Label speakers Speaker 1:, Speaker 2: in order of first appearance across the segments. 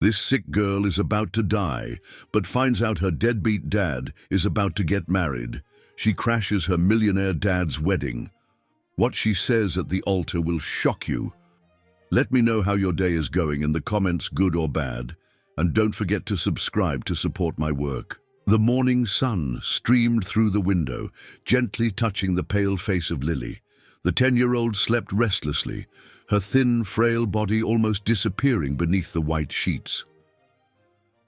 Speaker 1: This sick girl is about to die, but finds out her deadbeat dad is about to get married. She crashes her millionaire dad's wedding. What she says at the altar will shock you. Let me know how your day is going in the comments, good or bad, and don't forget to subscribe to support my work. The morning sun streamed through the window, gently touching the pale face of Lily. The 10-year-old slept restlessly, her thin, frail body almost disappearing beneath the white sheets.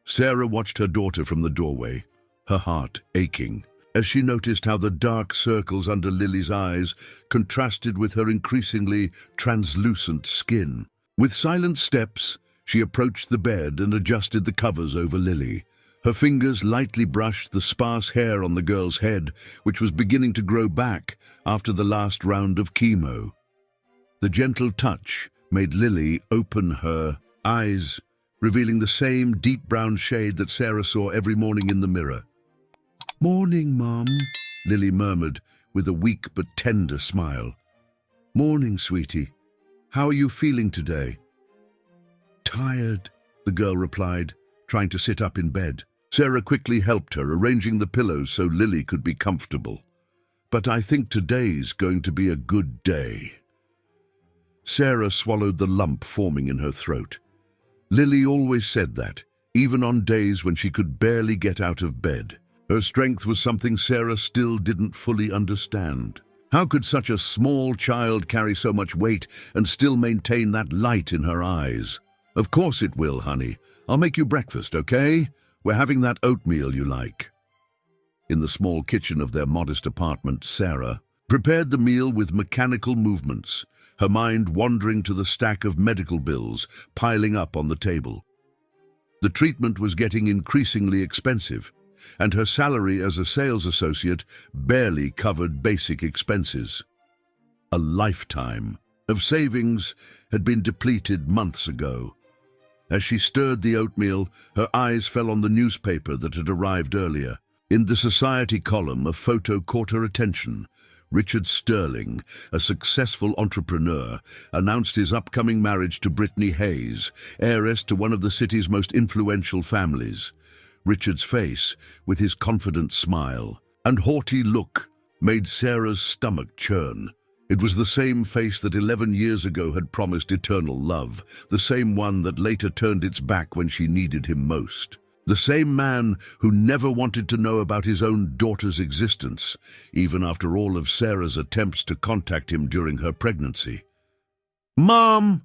Speaker 1: Sarah watched her daughter from the doorway, her heart aching, as she noticed how the dark circles under Lily's eyes contrasted with her increasingly translucent skin. With silent steps, she approached the bed and adjusted the covers over Lily. Her fingers lightly brushed the sparse hair on the girl's head, which was beginning to grow back after the last round of chemo. The gentle touch made Lily open her eyes, revealing the same deep brown shade that Sarah saw every morning in the mirror. "Morning, Mom," Lily murmured with a weak but tender smile. "Morning, sweetie. How are you feeling today?" "Tired," the girl replied, trying to sit up in bed. Sarah quickly helped her, arranging the pillows so Lily could be comfortable. "But I think today's going to be a good day." Sarah swallowed the lump forming in her throat. Lily always said that, even on days when she could barely get out of bed. Her strength was something Sarah still didn't fully understand. How could such a small child carry so much weight and still maintain that light in her eyes? "Of course it will, honey. I'll make you breakfast, okay? We're having that oatmeal you like." In the small kitchen of their modest apartment, Sarah prepared the meal with mechanical movements, her mind wandering to the stack of medical bills piling up on the table. The treatment was getting increasingly expensive, and her salary as a sales associate barely covered basic expenses. A lifetime of savings had been depleted months ago. As she stirred the oatmeal, her eyes fell on the newspaper that had arrived earlier. In the society column, a photo caught her attention. Richard Sterling, a successful entrepreneur, announced his upcoming marriage to Brittany Hayes, heiress to one of the city's most influential families. Richard's face, with his confident smile and haughty look, made Sarah's stomach churn. It was the same face that 11 years ago had promised eternal love, the same one that later turned its back when she needed him most. The same man who never wanted to know about his own daughter's existence, even after all of Sarah's attempts to contact him during her pregnancy. "Mom!"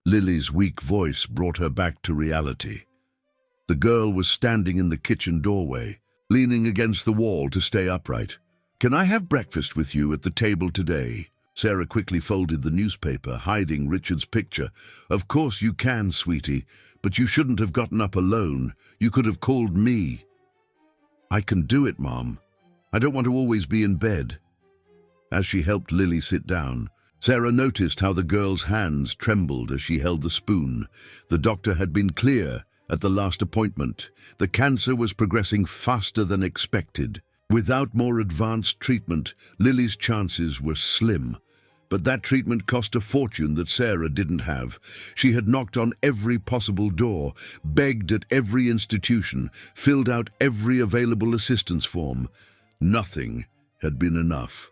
Speaker 1: Lily's weak voice brought her back to reality. The girl was standing in the kitchen doorway, leaning against the wall to stay upright. "Can I have breakfast with you at the table today?" Sarah quickly folded the newspaper, hiding Richard's picture. "Of course you can, sweetie, but you shouldn't have gotten up alone. You could have called me." "I can do it, Mom. I don't want to always be in bed." As she helped Lily sit down, Sarah noticed how the girl's hands trembled as she held the spoon. The doctor had been clear at the last appointment. The cancer was progressing faster than expected. Without more advanced treatment, Lily's chances were slim. But that treatment cost a fortune that Sarah didn't have. She had knocked on every possible door, begged at every institution, filled out every available assistance form. Nothing had been enough.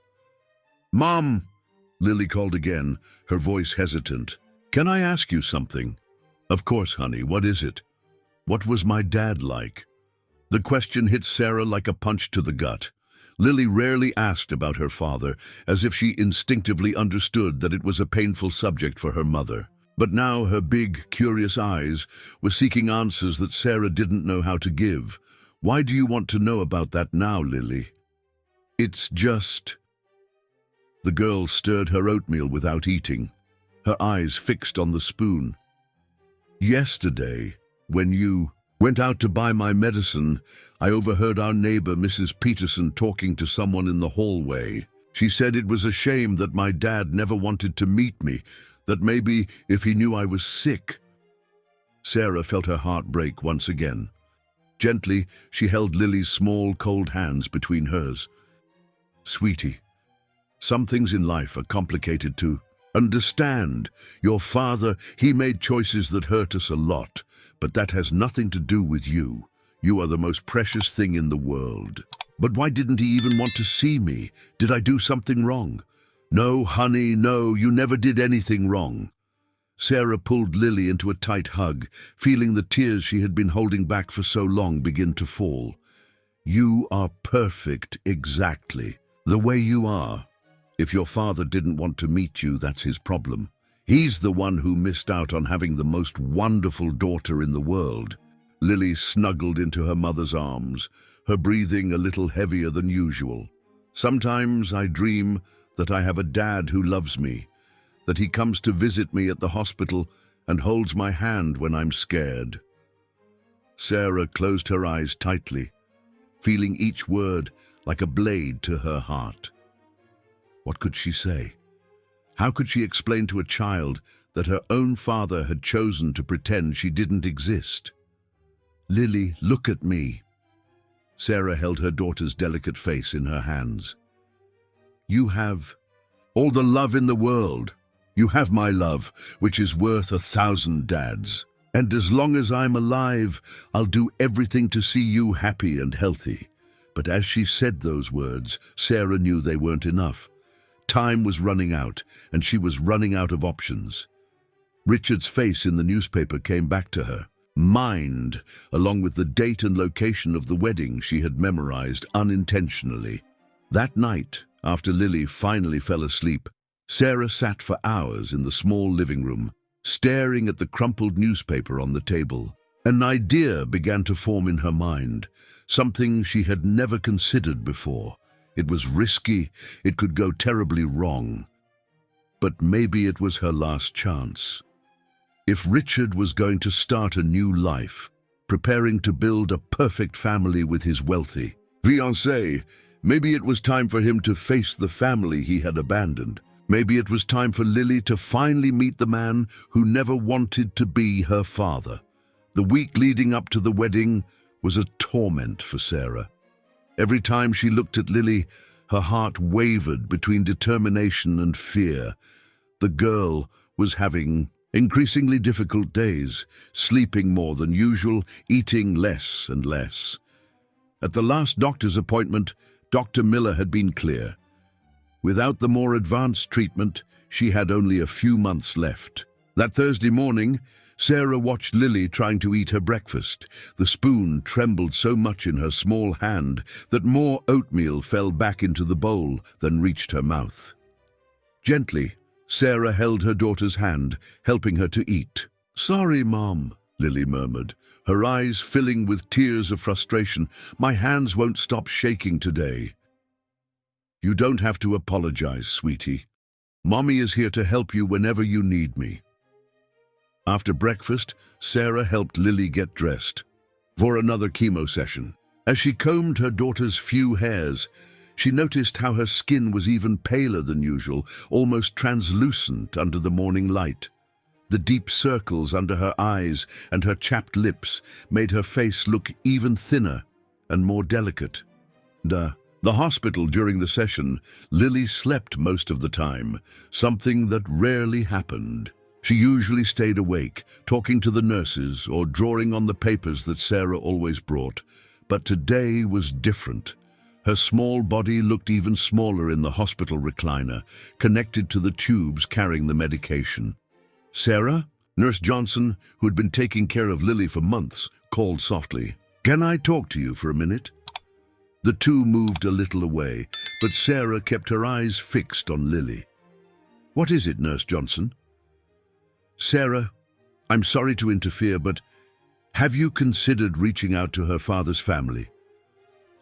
Speaker 1: "Mom!" Lily called again, her voice hesitant. "Can I ask you something?" "Of course, honey. What is it?" "What was my dad like?" The question hit Sarah like a punch to the gut. Lily rarely asked about her father, as if she instinctively understood that it was a painful subject for her mother. But now her big, curious eyes were seeking answers that Sarah didn't know how to give. "Why do you want to know about that now, Lily?" "It's just..." The girl stirred her oatmeal without eating, her eyes fixed on the spoon. "Yesterday, when you went out to buy my medicine, I overheard our neighbor, Mrs. Peterson, talking to someone in the hallway. She said it was a shame that my dad never wanted to meet me, that maybe if he knew I was sick." Sarah felt her heart break once again. Gently, she held Lily's small, cold hands between hers. "Sweetie, some things in life are complicated too. Understand, your father, he made choices that hurt us a lot, but that has nothing to do with you. You are the most precious thing in the world. But why didn't he even want to see me? Did I do something wrong? No, honey, no, you never did anything wrong. Sarah pulled Lily into a tight hug, feeling the tears she had been holding back for so long begin to fall. You are perfect, exactly, the way you are. If your father didn't want to meet you, that's his problem. He's the one who missed out on having the most wonderful daughter in the world. Lily snuggled into her mother's arms, her breathing a little heavier than usual. Sometimes I dream that I have a dad who loves me, that he comes to visit me at the hospital and holds my hand when I'm scared. Sarah closed her eyes tightly, feeling each word like a blade to her heart. What could she say? How could she explain to a child that her own father had chosen to pretend she didn't exist? Lily, look at me. Sarah held her daughter's delicate face in her hands. You have all the love in the world. You have my love, which is worth 1,000 dads. And as long as I'm alive, I'll do everything to see you happy and healthy. But as she said those words, Sarah knew they weren't enough. Time was running out, and she was running out of options. Richard's face in the newspaper came back to her. Mind, along with the date and location of the wedding she had memorized unintentionally. That night, after Lily finally fell asleep, Sarah sat for hours in the small living room, staring at the crumpled newspaper on the table. An idea began to form in her mind, something she had never considered before. It was risky, it could go terribly wrong. But maybe it was her last chance. If Richard was going to start a new life, preparing to build a perfect family with his wealthy fiancée, maybe it was time for him to face the family he had abandoned. Maybe it was time for Lily to finally meet the man who never wanted to be her father. The week leading up to the wedding was a torment for Sarah. Every time she looked at Lily, her heart wavered between determination and fear. The girl was having increasingly difficult days, sleeping more than usual, eating less and less. At the last doctor's appointment, Dr. Miller had been clear. Without the more advanced treatment, she had only a few months left. That Thursday morning, Sarah watched Lily trying to eat her breakfast. The spoon trembled so much in her small hand that more oatmeal fell back into the bowl than reached her mouth. Gently, Sarah held her daughter's hand, helping her to eat. "Sorry, Mom," Lily murmured, her eyes filling with tears of frustration. "My hands won't stop shaking today." "You don't have to apologize, sweetie. Mommy is here to help you whenever you need me." After breakfast, Sarah helped Lily get dressed for another chemo session. As she combed her daughter's few hairs, she noticed how her skin was even paler than usual, almost translucent under the morning light. The deep circles under her eyes and her chapped lips made her face look even thinner and more delicate. The hospital during the session, Lily slept most of the time, something that rarely happened. She usually stayed awake, talking to the nurses or drawing on the papers that Sarah always brought. But today was different. Her small body looked even smaller in the hospital recliner, connected to the tubes carrying the medication. "Sarah?" Nurse Johnson, who had been taking care of Lily for months, called softly. "Can I talk to you for a minute?" The two moved a little away, but Sarah kept her eyes fixed on Lily. "What is it, Nurse Johnson?" "Sarah, I'm sorry to interfere, but have you considered reaching out to her father's family?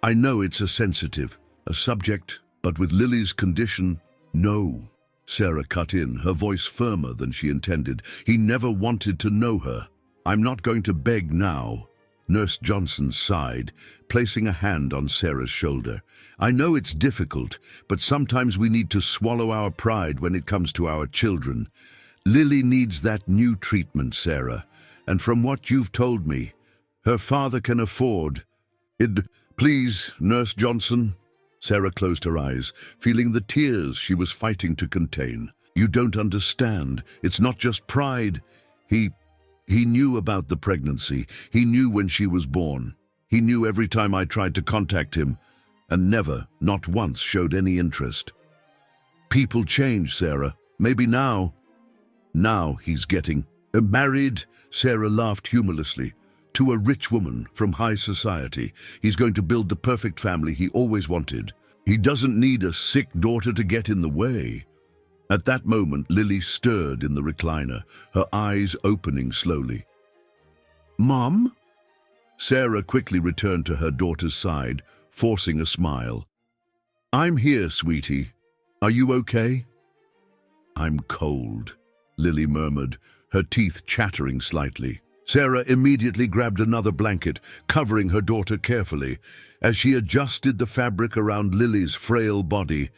Speaker 1: I know it's a subject, but with Lily's condition, no." Sarah cut in, her voice firmer than she intended. "He never wanted to know her. I'm not going to beg now." Nurse Johnson sighed, placing a hand on Sarah's shoulder. "I know it's difficult, but sometimes we need to swallow our pride when it comes to our children. Lily needs that new treatment, Sarah, and from what you've told me, her father can afford it." "Please, Nurse Johnson." Sarah closed her eyes, feeling the tears she was fighting to contain. You don't understand. It's not just pride. He knew about the pregnancy. He knew when she was born. He knew every time I tried to contact him, and never, not once, showed any interest. People change, Sarah. Maybe now. Now he's getting married, Sarah laughed humorlessly, to a rich woman from high society. He's going to build the perfect family he always wanted. He doesn't need a sick daughter to get in the way. At that moment, Lily stirred in the recliner, her eyes opening slowly. Mom? Sarah quickly returned to her daughter's side, forcing a smile. I'm here, sweetie. Are you okay? I'm cold, Lily murmured, her teeth chattering slightly. Sarah immediately grabbed another blanket, covering her daughter carefully. As she adjusted the fabric around Lily's frail body,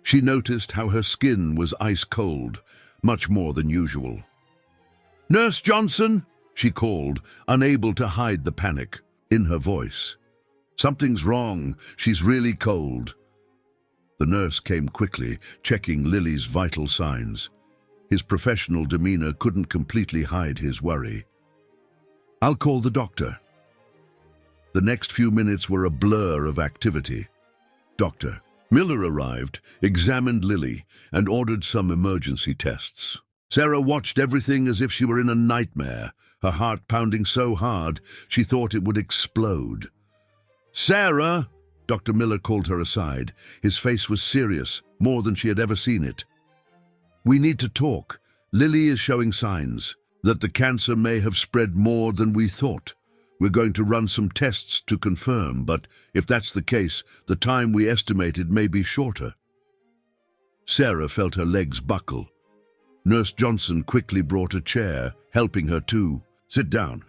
Speaker 1: she noticed how her skin was ice cold, much more than usual. Nurse Johnson, she called, unable to hide the panic in her voice. Something's wrong. She's really cold. The nurse came quickly, checking Lily's vital signs. His professional demeanor couldn't completely hide his worry. I'll call the doctor. The next few minutes were a blur of activity. Dr. Miller arrived, examined Lily, and ordered some emergency tests. Sarah watched everything as if she were in a nightmare, her heart pounding so hard she thought it would explode. Sarah! Dr. Miller called her aside. His face was serious, more than she had ever seen it. We need to talk. Lily is showing signs that the cancer may have spread more than we thought. We're going to run some tests to confirm, but if that's the case, the time we estimated may be shorter. Sarah felt her legs buckle. Nurse Johnson quickly brought a chair, helping her too. Sit down.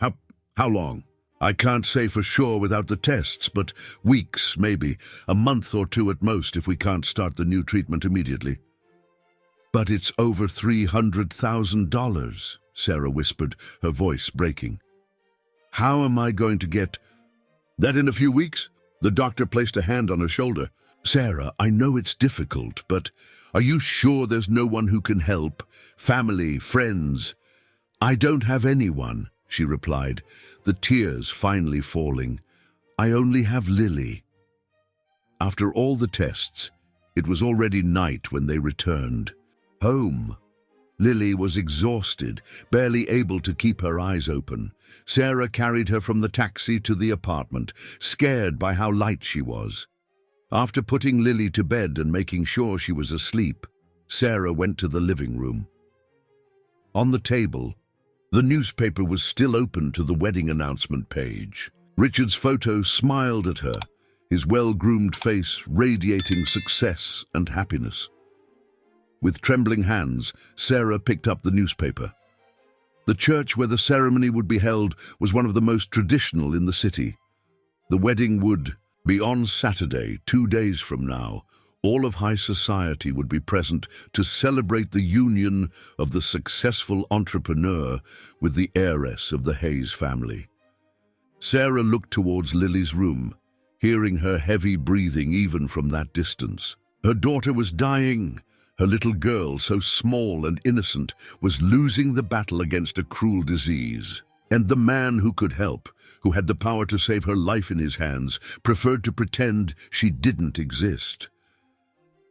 Speaker 1: How long? I can't say for sure without the tests, but weeks, maybe. A month or two at most if we can't start the new treatment immediately. But it's over $300,000, Sarah whispered, her voice breaking. How am I going to get that in a few weeks? The doctor placed a hand on her shoulder. Sarah, I know it's difficult, but are you sure there's no one who can help? Family, friends? I don't have anyone, she replied, the tears finally falling. I only have Lily. After all the tests, it was already night when they returned. Home. Lily was exhausted, barely able to keep her eyes open. Sarah carried her from the taxi to the apartment, scared by how light she was. After putting Lily to bed and making sure she was asleep, Sarah went to the living room. On the table, the newspaper was still open to the wedding announcement page. Richard's photo smiled at her, his well-groomed face radiating success and happiness. With trembling hands, Sarah picked up the newspaper. The church where the ceremony would be held was one of the most traditional in the city. The wedding would be on Saturday, 2 days from now. All of high society would be present to celebrate the union of the successful entrepreneur with the heiress of the Hayes family. Sarah looked towards Lily's room, hearing her heavy breathing even from that distance. Her daughter was dying. Her little girl, so small and innocent, was losing the battle against a cruel disease. And the man who could help, who had the power to save her life in his hands, preferred to pretend she didn't exist.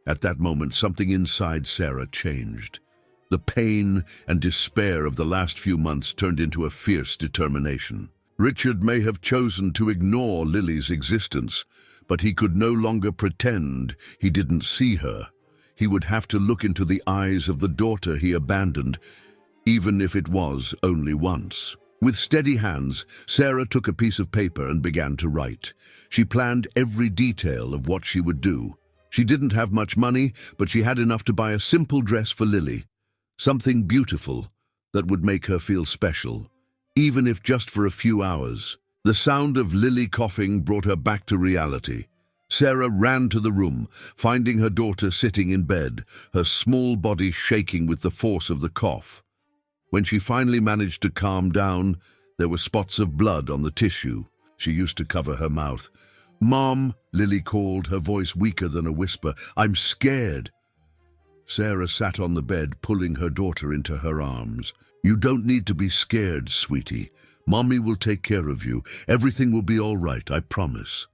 Speaker 1: At that moment, something inside Sarah changed. The pain and despair of the last few months turned into a fierce determination. Richard may have chosen to ignore Lily's existence, but he could no longer pretend he didn't see her. He would have to look into the eyes of the daughter he abandoned, even if it was only once. With steady hands, Sarah took a piece of paper and began to write. She planned every detail of what she would do. She didn't have much money, but she had enough to buy a simple dress for Lily, something beautiful that would make her feel special, even if just for a few hours. The sound of Lily coughing brought her back to reality. Sarah ran to the room, finding her daughter sitting in bed, her small body shaking with the force of the cough. When she finally managed to calm down, there were spots of blood on the tissue she used to cover her mouth. Mom, Lily called, her voice weaker than a whisper. I'm scared. Sarah sat on the bed, pulling her daughter into her arms. "You don't need to be scared, sweetie. Mommy will take care of you. Everything will be all right, I promise."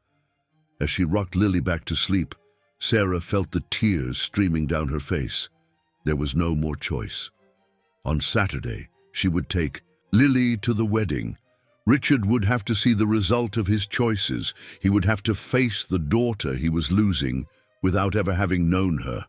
Speaker 1: As she rocked Lily back to sleep, Sarah felt the tears streaming down her face. There was no more choice. On Saturday, she would take Lily to the wedding. Richard would have to see the result of his choices. He would have to face the daughter he was losing without ever having known her.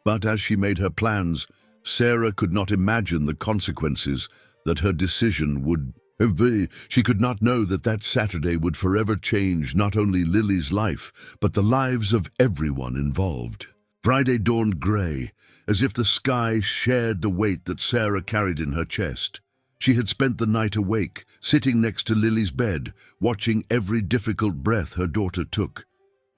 Speaker 1: But as she made her plans, Sarah could not imagine the consequences that her decision would have. She could not know that that Saturday would forever change not only Lily's life, but the lives of everyone involved. Friday dawned grey, as if the sky shared the weight that Sarah carried in her chest. She had spent the night awake, sitting next to Lily's bed, watching every difficult breath her daughter took.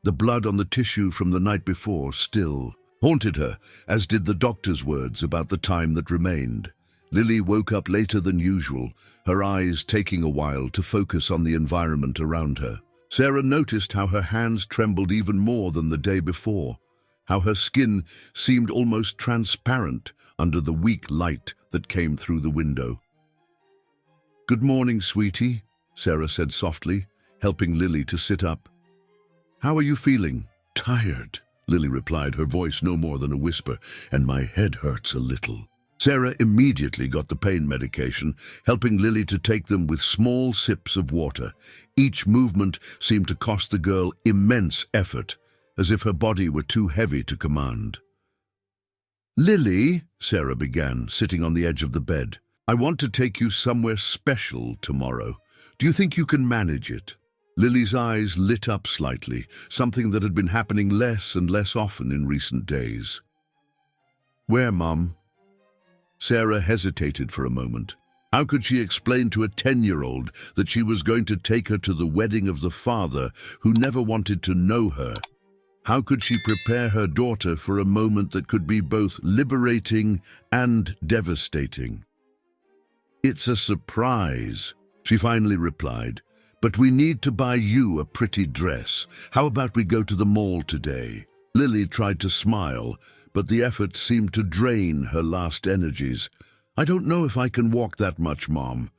Speaker 1: The blood on the tissue from the night before still haunted her, as did the doctor's words about the time that remained. Lily woke up later than usual, her eyes taking a while to focus on the environment around her. Sarah noticed how her hands trembled even more than the day before, how her skin seemed almost transparent under the weak light that came through the window. "Good morning, sweetie," Sarah said softly, helping Lily to sit up. "How are you feeling?" "Tired," Lily replied, her voice no more than a whisper, "and my head hurts a little." Sarah immediately got the pain medication, helping Lily to take them with small sips of water. Each movement seemed to cost the girl immense effort, as if her body were too heavy to command. "Lily," Sarah began, sitting on the edge of the bed, "I want to take you somewhere special tomorrow. Do you think you can manage it?" Lily's eyes lit up slightly, something that had been happening less and less often in recent days. "Where, Mum?" Sarah hesitated for a moment. How could she explain to a 10-year-old that she was going to take her to the wedding of the father who never wanted to know her? How could she prepare her daughter for a moment that could be both liberating and devastating? "It's a surprise," she finally replied, "but we need to buy you a pretty dress. How about we go to the mall today?" Lily tried to smile, but the effort seemed to drain her last energies. "I don't know if I can walk that much, Mom."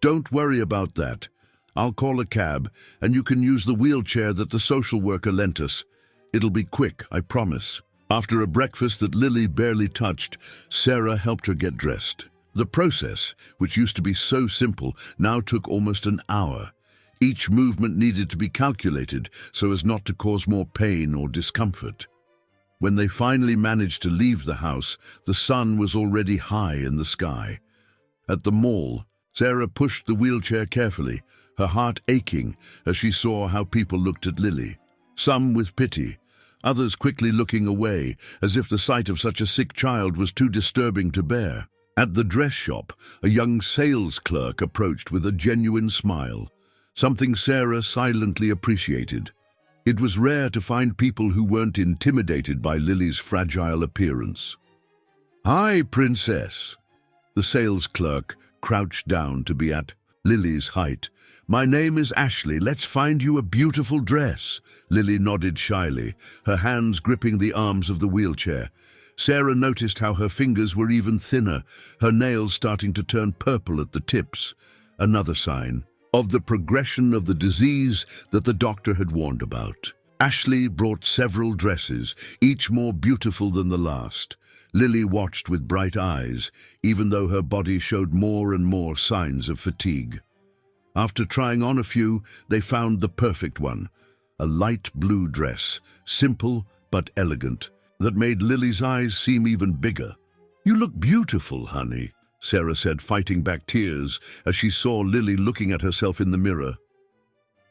Speaker 1: "Don't worry about that. I'll call a cab, and you can use the wheelchair that the social worker lent us. It'll be quick, I promise." After a breakfast that Lily barely touched, Sarah helped her get dressed. The process, which used to be so simple, now took almost an hour. Each movement needed to be calculated so as not to cause more pain or discomfort. When they finally managed to leave the house, the sun was already high in the sky. At the mall, Sarah pushed the wheelchair carefully, her heart aching as she saw how people looked at Lily. Some with pity, others quickly looking away, as if the sight of such a sick child was too disturbing to bear. At the dress shop, a young sales clerk approached with a genuine smile, something Sarah silently appreciated. It was rare to find people who weren't intimidated by Lily's fragile appearance. "Hi, Princess." The sales clerk crouched down to be at Lily's height. "My name is Ashley. Let's find you a beautiful dress." Lily nodded shyly, her hands gripping the arms of the wheelchair. Sarah noticed how her fingers were even thinner, her nails starting to turn purple at the tips. Another sign of the progression of the disease that the doctor had warned about. Ashley brought several dresses, each more beautiful than the last. Lily watched with bright eyes, even though her body showed more and more signs of fatigue. After trying on a few, they found the perfect one, a light blue dress, simple but elegant, that made Lily's eyes seem even bigger. "You look beautiful, honey," Sarah said, fighting back tears as she saw Lily looking at herself in the mirror.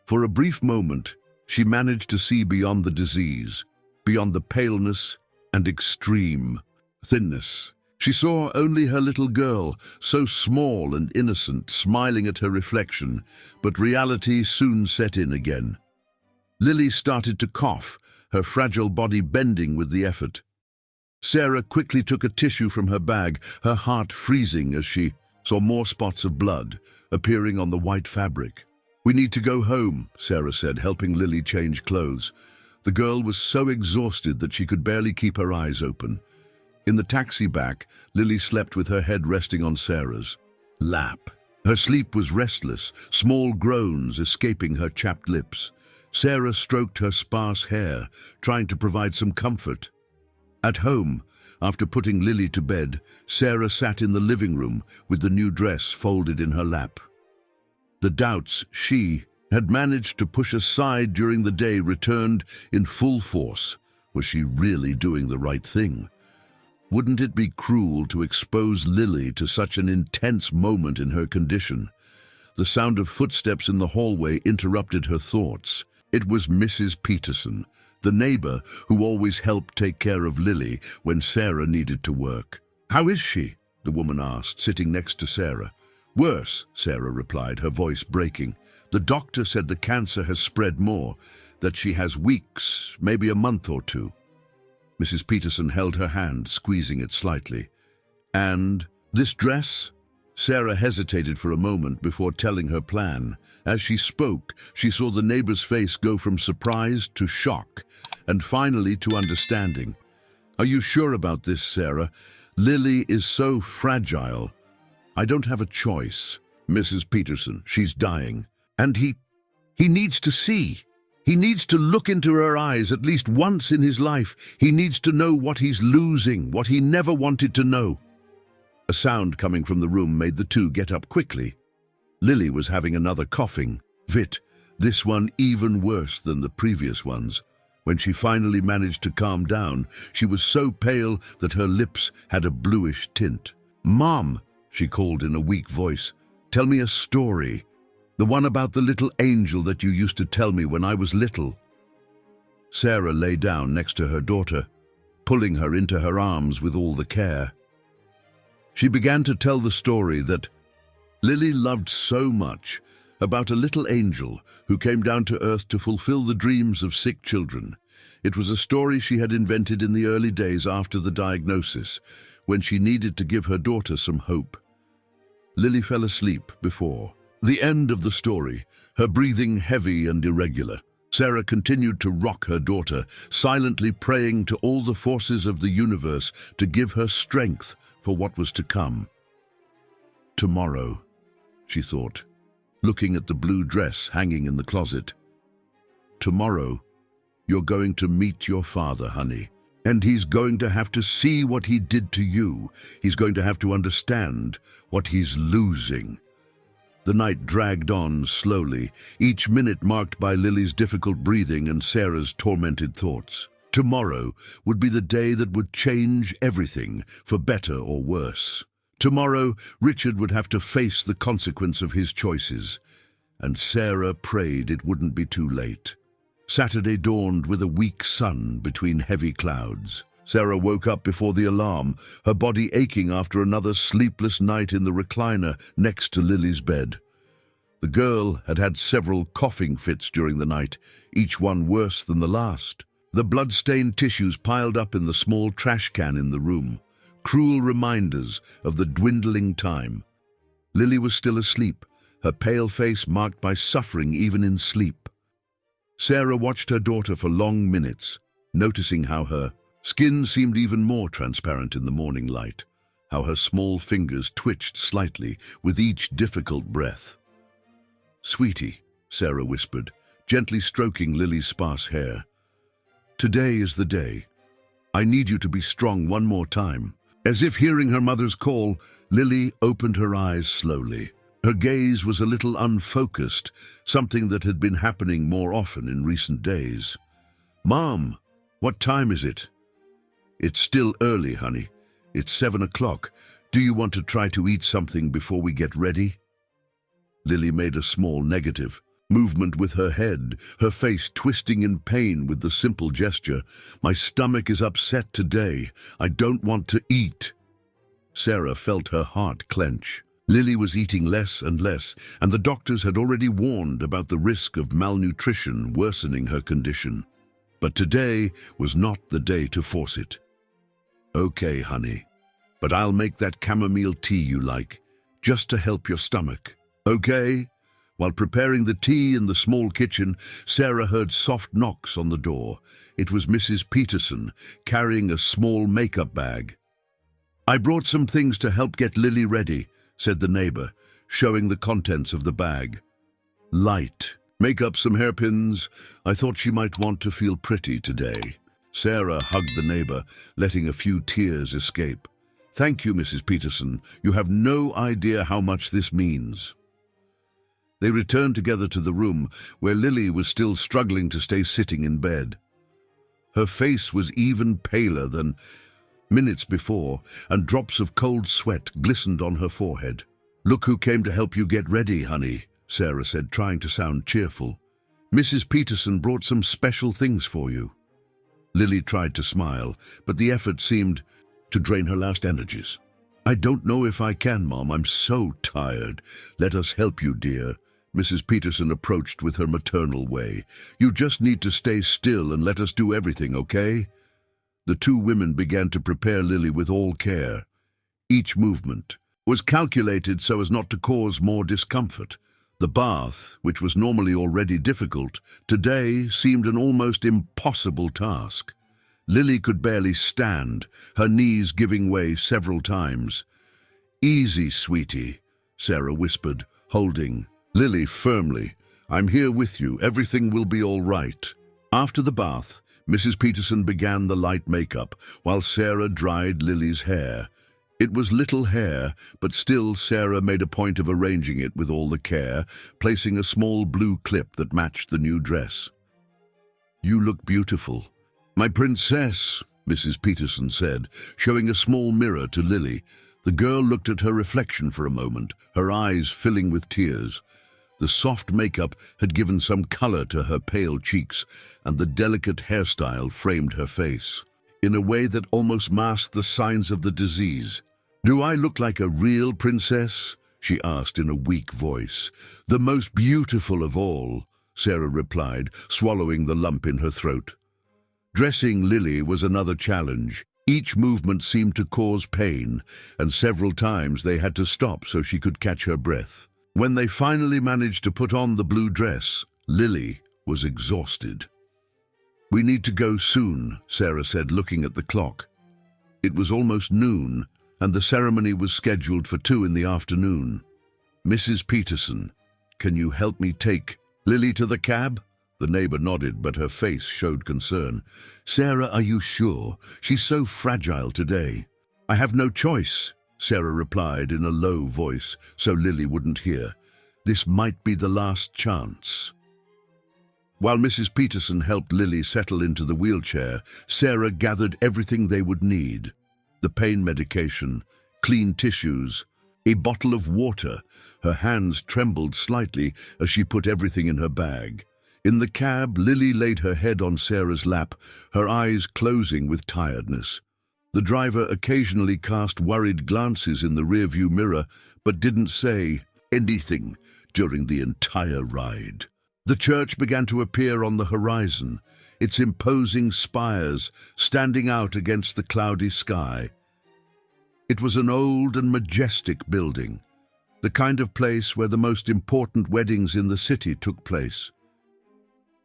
Speaker 1: For a brief moment, she managed to see beyond the disease, beyond the paleness and extreme thinness. She saw only her little girl, so small and innocent, smiling at her reflection, but reality soon set in again. Lily started to cough, her fragile body bending with the effort. Sarah quickly took a tissue from her bag, her heart freezing as she saw more spots of blood appearing on the white fabric. "We need to go home," Sarah said, helping Lily change clothes. The girl was so exhausted that she could barely keep her eyes open. In the taxi back, Lily slept with her head resting on Sarah's lap. Her sleep was restless, small groans escaping her chapped lips. Sarah stroked her sparse hair, trying to provide some comfort. At home, after putting Lily to bed, Sarah sat in the living room with the new dress folded in her lap. The doubts she had managed to push aside during the day returned in full force. Was she really doing the right thing? Wouldn't it be cruel to expose Lily to such an intense moment in her condition? The sound of footsteps in the hallway interrupted her thoughts. It was Mrs. Peterson, the neighbor who always helped take care of Lily when Sarah needed to work. "How is she?" the woman asked, sitting next to Sarah. "Worse," Sarah replied, her voice breaking. "The doctor said the cancer has spread more, that she has weeks, maybe a month or two." Mrs. Peterson held her hand, squeezing it slightly. "And this dress?" Sarah hesitated for a moment before telling her plan. As she spoke, she saw the neighbor's face go from surprise to shock, and finally to understanding. "Are you sure about this, Sarah? Lily is so fragile. I don't have a choice. Mrs. Peterson, she's dying. And he needs to see. He needs to look into her eyes at least once in his life. He needs to know what he's losing, what he never wanted to know." A sound coming from the room made the two get up quickly. Lily was having another coughing fit, this one even worse than the previous ones. When she finally managed to calm down, she was so pale that her lips had a bluish tint. "Mom," she called in a weak voice, "tell me a story. The one about the little angel that you used to tell me when I was little." Sarah lay down next to her daughter, pulling her into her arms with all the care. She began to tell the story that Lily loved so much, about a little angel who came down to earth to fulfill the dreams of sick children. It was a story she had invented in the early days after the diagnosis, when she needed to give her daughter some hope. Lily fell asleep before the end of the story, her breathing heavy and irregular. Sarah continued to rock her daughter, silently praying to all the forces of the universe to give her strength for what was to come. "Tomorrow," she thought, looking at the blue dress hanging in the closet. "Tomorrow, you're going to meet your father, honey. And he's going to have to see what he did to you. He's going to have to understand what he's losing." The night dragged on slowly, each minute marked by Lily's difficult breathing and Sarah's tormented thoughts. Tomorrow would be the day that would change everything, for better or worse. Tomorrow, Richard would have to face the consequence of his choices, and Sarah prayed it wouldn't be too late. Saturday dawned with a weak sun between heavy clouds. Sarah woke up before the alarm, her body aching after another sleepless night in the recliner next to Lily's bed. The girl had had several coughing fits during the night, each one worse than the last. The blood-stained tissues piled up in the small trash can in the room, cruel reminders of the dwindling time. Lily was still asleep, her pale face marked by suffering even in sleep. Sarah watched her daughter for long minutes, noticing how her skin seemed even more transparent in the morning light, how her small fingers twitched slightly with each difficult breath. "Sweetie," Sarah whispered, gently stroking Lily's sparse hair. "Today is the day. I need you to be strong one more time." As if hearing her mother's call, Lily opened her eyes slowly. Her gaze was a little unfocused, something that had been happening more often in recent days. "Mom, what time is it?" "It's still early, honey. It's 7 o'clock. Do you want to try to eat something before we get ready?" Lily made a small negative movement with her head, her face twisting in pain with the simple gesture. "My stomach is upset today. I don't want to eat." Sarah felt her heart clench. Lily was eating less and less, and the doctors had already warned about the risk of malnutrition worsening her condition. But today was not the day to force it. "Okay, honey, but I'll make that chamomile tea you like, just to help your stomach. Okay?" While preparing the tea in the small kitchen, Sarah heard soft knocks on the door. It was Mrs. Peterson, carrying a small makeup bag. "I brought some things to help get Lily ready," said the neighbor, showing the contents of the bag. "Light. Make up some hairpins. I thought she might want to feel pretty today." Sarah hugged the neighbor, letting a few tears escape. "Thank you, Mrs. Peterson. You have no idea how much this means." They returned together to the room where Lily was still struggling to stay sitting in bed. Her face was even paler than minutes before, and drops of cold sweat glistened on her forehead. "Look who came to help you get ready, honey," Sarah said, trying to sound cheerful. "Mrs. Peterson brought some special things for you." Lily tried to smile, but the effort seemed to drain her last energies. "I don't know if I can, Mom. I'm so tired. Let us help you, dear." Mrs. Peterson approached with her maternal way. "You just need to stay still and let us do everything, okay?" The two women began to prepare Lily with all care. Each movement was calculated so as not to cause more discomfort. The bath, which was normally already difficult, today seemed an almost impossible task. Lily could barely stand, her knees giving way several times. "Easy, sweetie," Sarah whispered, holding Lily firmly. "I'm here with you. Everything will be all right." After the bath, Mrs. Peterson began the light makeup, while Sarah dried Lily's hair. It was little hair, but still Sarah made a point of arranging it with all the care, placing a small blue clip that matched the new dress. "You look beautiful." "My princess," Mrs. Peterson said, showing a small mirror to Lily. The girl looked at her reflection for a moment, her eyes filling with tears. The soft makeup had given some color to her pale cheeks, and the delicate hairstyle framed her face in a way that almost masked the signs of the disease. "Do I look like a real princess?" she asked in a weak voice. "The most beautiful of all," Sarah replied, swallowing the lump in her throat. Dressing Lily was another challenge. Each movement seemed to cause pain, and several times they had to stop so she could catch her breath. When they finally managed to put on the blue dress, Lily was exhausted. "We need to go soon," Sarah said, looking at the clock. It was almost noon, and the ceremony was scheduled for 2 in the afternoon. "Mrs. Peterson, can you help me take Lily to the cab?" The neighbor nodded, but her face showed concern. "Sarah, are you sure? She's so fragile today." "I have no choice," Sarah replied in a low voice so Lily wouldn't hear. "This might be the last chance." While Mrs. Peterson helped Lily settle into the wheelchair, Sarah gathered everything they would need: the pain medication, clean tissues, a bottle of water. Her hands trembled slightly as she put everything in her bag. In the cab, Lily laid her head on Sarah's lap, her eyes closing with tiredness. The driver occasionally cast worried glances in the rearview mirror, but didn't say anything during the entire ride. The church began to appear on the horizon, its imposing spires standing out against the cloudy sky. It was an old and majestic building, the kind of place where the most important weddings in the city took place.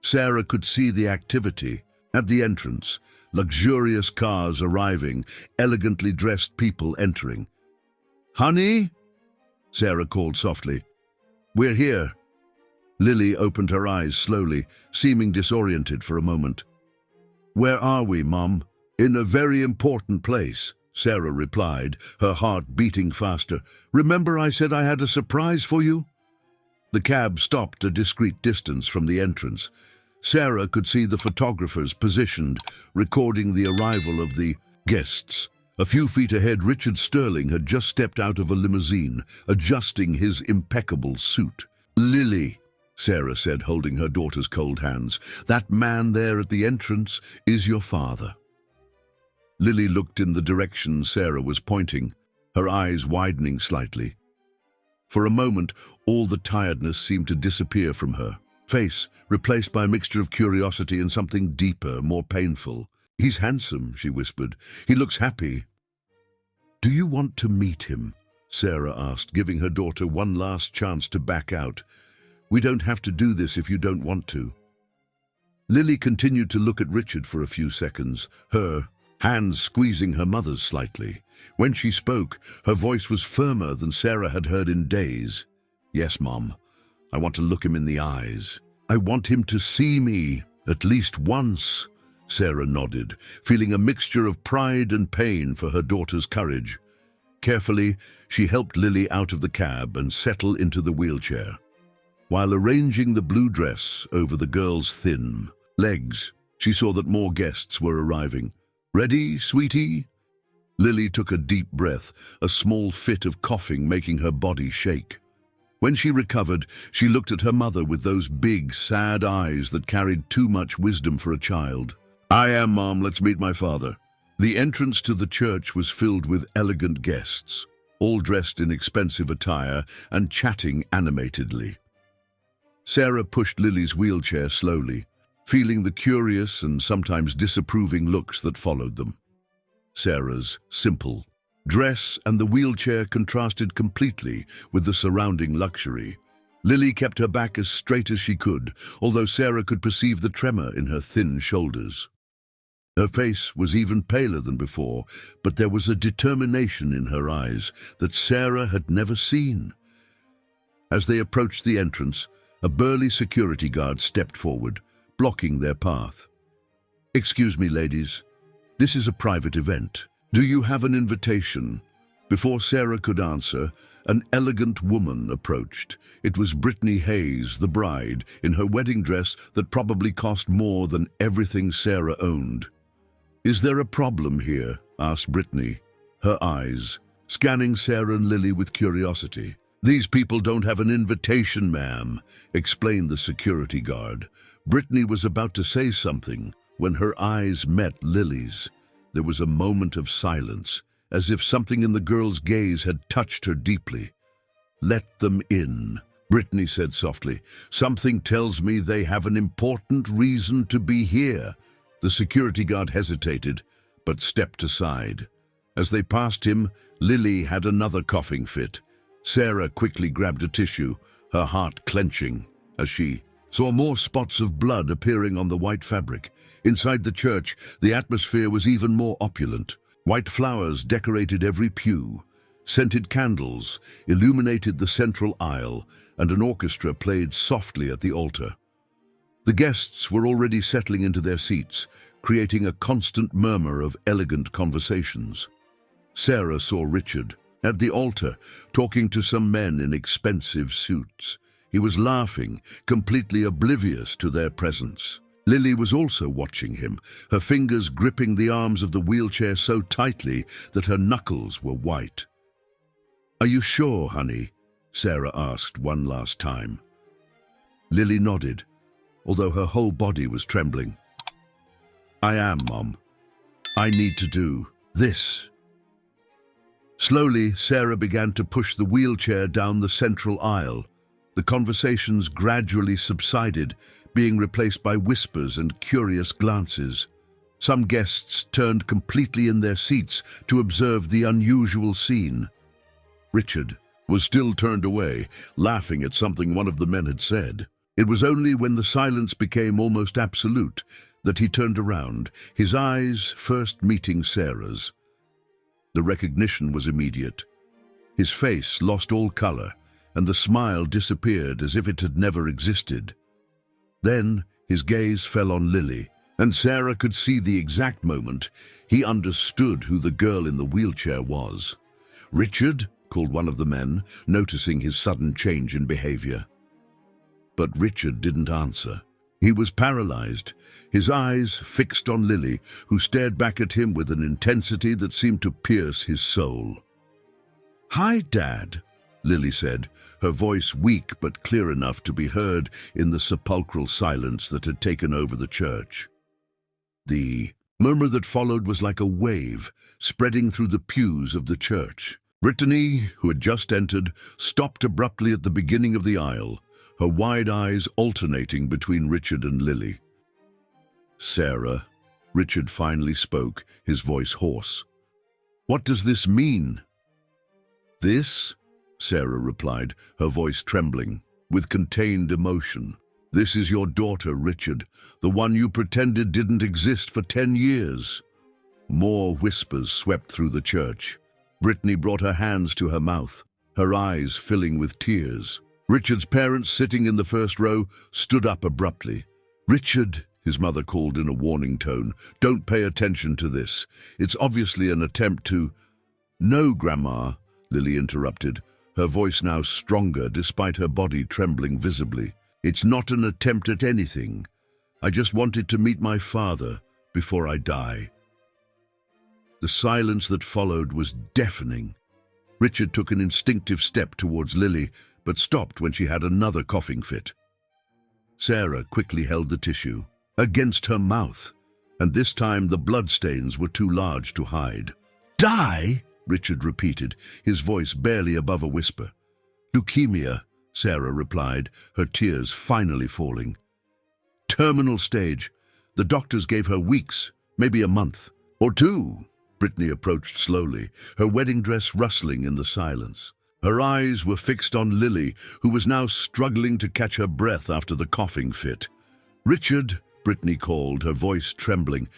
Speaker 1: Sarah could see the activity at the entrance, luxurious cars arriving, elegantly dressed people entering. "Honey?" Sarah called softly. "We're here." Lily opened her eyes slowly, seeming disoriented for a moment. "Where are we, Mom?" "In a very important place," Sarah replied, her heart beating faster. "Remember I said I had a surprise for you?" The cab stopped a discreet distance from the entrance. Sarah could see the photographers positioned, recording the arrival of the guests. A few feet ahead, Richard Sterling had just stepped out of a limousine, adjusting his impeccable suit. "Lily," Sarah said, holding her daughter's cold hands, "that man there at the entrance is your father." Lily looked in the direction Sarah was pointing, her eyes widening slightly. For a moment, all the tiredness seemed to disappear from her face, replaced by a mixture of curiosity and something deeper, more painful. "He's handsome," she whispered. "He looks happy." "Do you want to meet him?" Sarah asked, giving her daughter one last chance to back out. "We don't have to do this if you don't want to." Lily continued to look at Richard for a few seconds, her hands squeezing her mother's slightly. When she spoke, her voice was firmer than Sarah had heard in days. "Yes, Mom. I want to look him in the eyes. I want him to see me, at least once." Sarah nodded, feeling a mixture of pride and pain for her daughter's courage. Carefully, she helped Lily out of the cab and settle into the wheelchair. While arranging the blue dress over the girl's thin legs, she saw that more guests were arriving. "Ready, sweetie?" Lily took a deep breath, a small fit of coughing making her body shake. When she recovered, she looked at her mother with those big, sad eyes that carried too much wisdom for a child. "I am, Mom. Let's meet my father." The entrance to the church was filled with elegant guests, all dressed in expensive attire and chatting animatedly. Sarah pushed Lily's wheelchair slowly, feeling the curious and sometimes disapproving looks that followed them. Sarah's simple dress and the wheelchair contrasted completely with the surrounding luxury. Lily kept her back as straight as she could, although Sarah could perceive the tremor in her thin shoulders. Her face was even paler than before, but there was a determination in her eyes that Sarah had never seen. As they approached the entrance, a burly security guard stepped forward, blocking their path. "Excuse me, ladies. This is a private event. Do you have an invitation?" Before Sarah could answer, an elegant woman approached. It was Brittany Hayes, the bride, in her wedding dress that probably cost more than everything Sarah owned. "Is there a problem here?" asked Brittany, her eyes scanning Sarah and Lily with curiosity. "These people don't have an invitation, ma'am," explained the security guard. Brittany was about to say something when her eyes met Lily's. There was a moment of silence, as if something in the girl's gaze had touched her deeply. "Let them in," Brittany said softly. "Something tells me they have an important reason to be here." The security guard hesitated, but stepped aside. As they passed him, Lily had another coughing fit. Sarah quickly grabbed a tissue, her heart clenching, as she saw more spots of blood appearing on the white fabric. Inside the church, the atmosphere was even more opulent. White flowers decorated every pew. Scented candles illuminated the central aisle, and an orchestra played softly at the altar. The guests were already settling into their seats, creating a constant murmur of elegant conversations. Sarah saw Richard at the altar, talking to some men in expensive suits. He was laughing, completely oblivious to their presence. Lily was also watching him, her fingers gripping the arms of the wheelchair so tightly that her knuckles were white. "Are you sure, honey?" Sarah asked one last time. Lily nodded, although her whole body was trembling. "I am, Mom. I need to do this." Slowly, Sarah began to push the wheelchair down the central aisle. The conversations gradually subsided, being replaced by whispers and curious glances. Some guests turned completely in their seats to observe the unusual scene. Richard was still turned away, laughing at something one of the men had said. It was only when the silence became almost absolute that he turned around, his eyes first meeting Sarah's. The recognition was immediate. His face lost all color, and the smile disappeared as if it had never existed. Then his gaze fell on Lily, and Sarah could see the exact moment he understood who the girl in the wheelchair was. "Richard?" called one of the men, noticing his sudden change in behavior. But Richard didn't answer. He was paralyzed, his eyes fixed on Lily, who stared back at him with an intensity that seemed to pierce his soul. "Hi, Dad," Lily said, her voice weak but clear enough to be heard in the sepulchral silence that had taken over the church. The murmur that followed was like a wave spreading through the pews of the church. Brittany, who had just entered, stopped abruptly at the beginning of the aisle, her wide eyes alternating between Richard and Lily. "Sarah," Richard finally spoke, his voice hoarse. "What does this mean?" "This?" Sarah replied, her voice trembling, with contained emotion. "This is your daughter, Richard, the one you pretended didn't exist for 10 years. More whispers swept through the church. Brittany brought her hands to her mouth, her eyes filling with tears. Richard's parents, sitting in the first row, stood up abruptly. "Richard," his mother called in a warning tone, "don't pay attention to this. It's obviously an attempt to—" "No, Grandma," Lily interrupted, her voice now stronger despite her body trembling visibly. "It's not an attempt at anything. I just wanted to meet my father before I die." The silence that followed was deafening. Richard took an instinctive step towards Lily, but stopped when she had another coughing fit. Sarah quickly held the tissue against her mouth, and this time the bloodstains were too large to hide. "Die?" Richard repeated, his voice barely above a whisper. "Leukemia," Sarah replied, her tears finally falling. "Terminal stage. The doctors gave her weeks, maybe a month. Or two." Brittany approached slowly, her wedding dress rustling in the silence. Her eyes were fixed on Lily, who was now struggling to catch her breath after the coughing fit. "Richard," Brittany called, her voice trembling.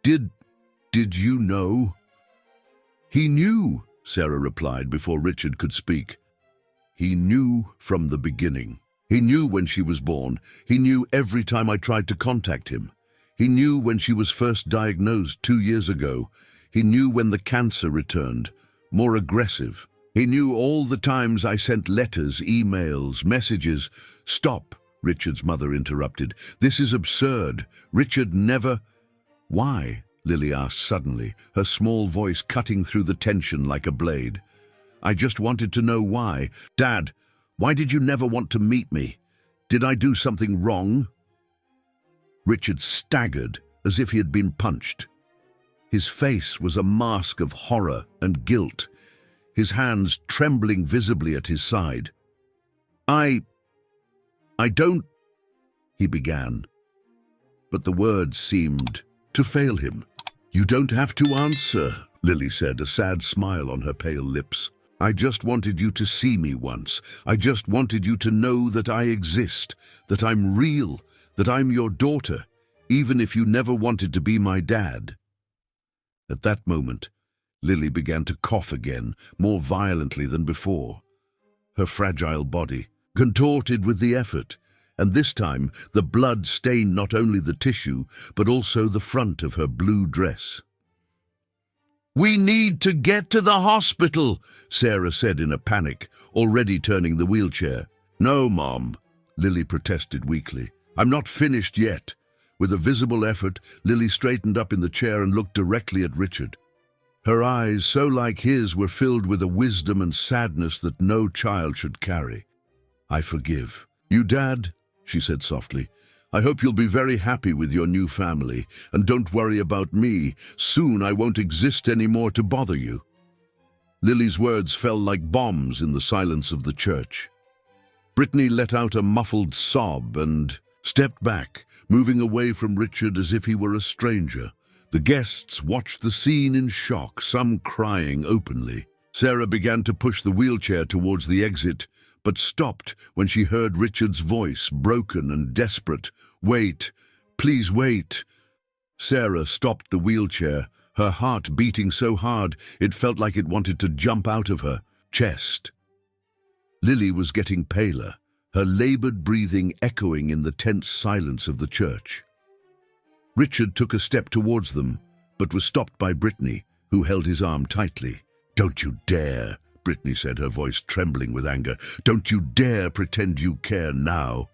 Speaker 1: Did you know?" "He knew," Sarah replied before Richard could speak. "He knew from the beginning. He knew when she was born. He knew every time I tried to contact him. He knew when she was first diagnosed 2 years ago. He knew when the cancer returned, more aggressive. He knew all the times I sent letters, emails, messages." "Stop," Richard's mother interrupted. "This is absurd. Richard never—" "Why?" Lily asked suddenly, her small voice cutting through the tension like a blade. "I just wanted to know why. Dad, why did you never want to meet me? Did I do something wrong?" Richard staggered as if he had been punched. His face was a mask of horror and guilt, his hands trembling visibly at his side. I don't—" he began, but the words seemed to fail him. "You don't have to answer," Lily said, a sad smile on her pale lips. "I just wanted you to see me once. I just wanted you to know that I exist, that I'm real, that I'm your daughter, even if you never wanted to be my dad." At that moment, Lily began to cough again, more violently than before. Her fragile body contorted with the effort, and this time the blood stained not only the tissue, but also the front of her blue dress. "We need to get to the hospital," Sarah said in a panic, already turning the wheelchair. "No, Mom," Lily protested weakly. "I'm not finished yet." With a visible effort, Lily straightened up in the chair and looked directly at Richard. Her eyes, so like his, were filled with a wisdom and sadness that no child should carry. "I forgive you, Dad," she said softly. "I hope you'll be very happy with your new family, and don't worry about me. Soon I won't exist anymore to bother you." Lily's words fell like bombs in the silence of the church. Brittany let out a muffled sob and stepped back, moving away from Richard as if he were a stranger. The guests watched the scene in shock, some crying openly. Sarah began to push the wheelchair towards the exit, but stopped when she heard Richard's voice, broken and desperate. "Wait, please wait." Sarah stopped the wheelchair, her heart beating so hard it felt like it wanted to jump out of her chest. Lily was getting paler, her labored breathing echoing in the tense silence of the church. Richard took a step towards them, but was stopped by Brittany, who held his arm tightly. "Don't you dare," Brittany said, her voice trembling with anger. "Don't you dare pretend you care now."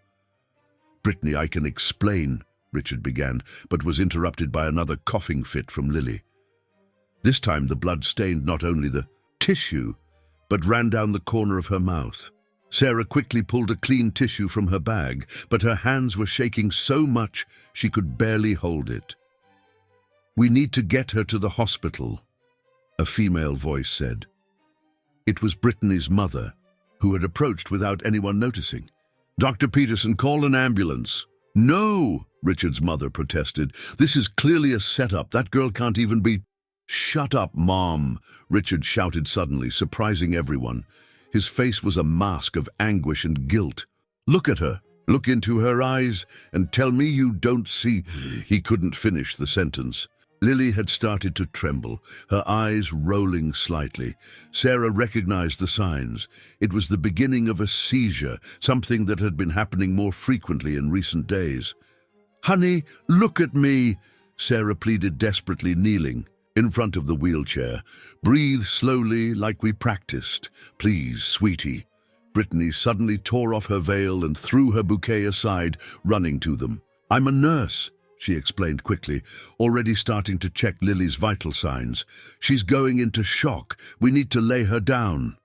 Speaker 1: "Brittany, I can explain," Richard began, but was interrupted by another coughing fit from Lily. This time the blood stained not only the tissue, but ran down the corner of her mouth. Sarah quickly pulled a clean tissue from her bag, but her hands were shaking so much she could barely hold it. "We need to get her to the hospital," a female voice said. It was Brittany's mother, who had approached without anyone noticing. "Dr. Peterson, call an ambulance." "No," Richard's mother protested. "This is clearly a setup. That girl can't even be—" "Shut up, Mom," Richard shouted suddenly, surprising everyone. His face was a mask of anguish and guilt. "Look at her. Look into her eyes and tell me you don't see—" He couldn't finish the sentence. Lily had started to tremble, her eyes rolling slightly. Sarah recognized the signs. It was the beginning of a seizure, something that had been happening more frequently in recent days. "Honey, look at me," Sarah pleaded desperately, kneeling in front of the wheelchair. "Breathe slowly like we practiced. Please, sweetie." Brittany suddenly tore off her veil and threw her bouquet aside, running to them. "I'm a nurse," she explained quickly, already starting to check Lily's vital signs. "She's going into shock. We need to lay her down."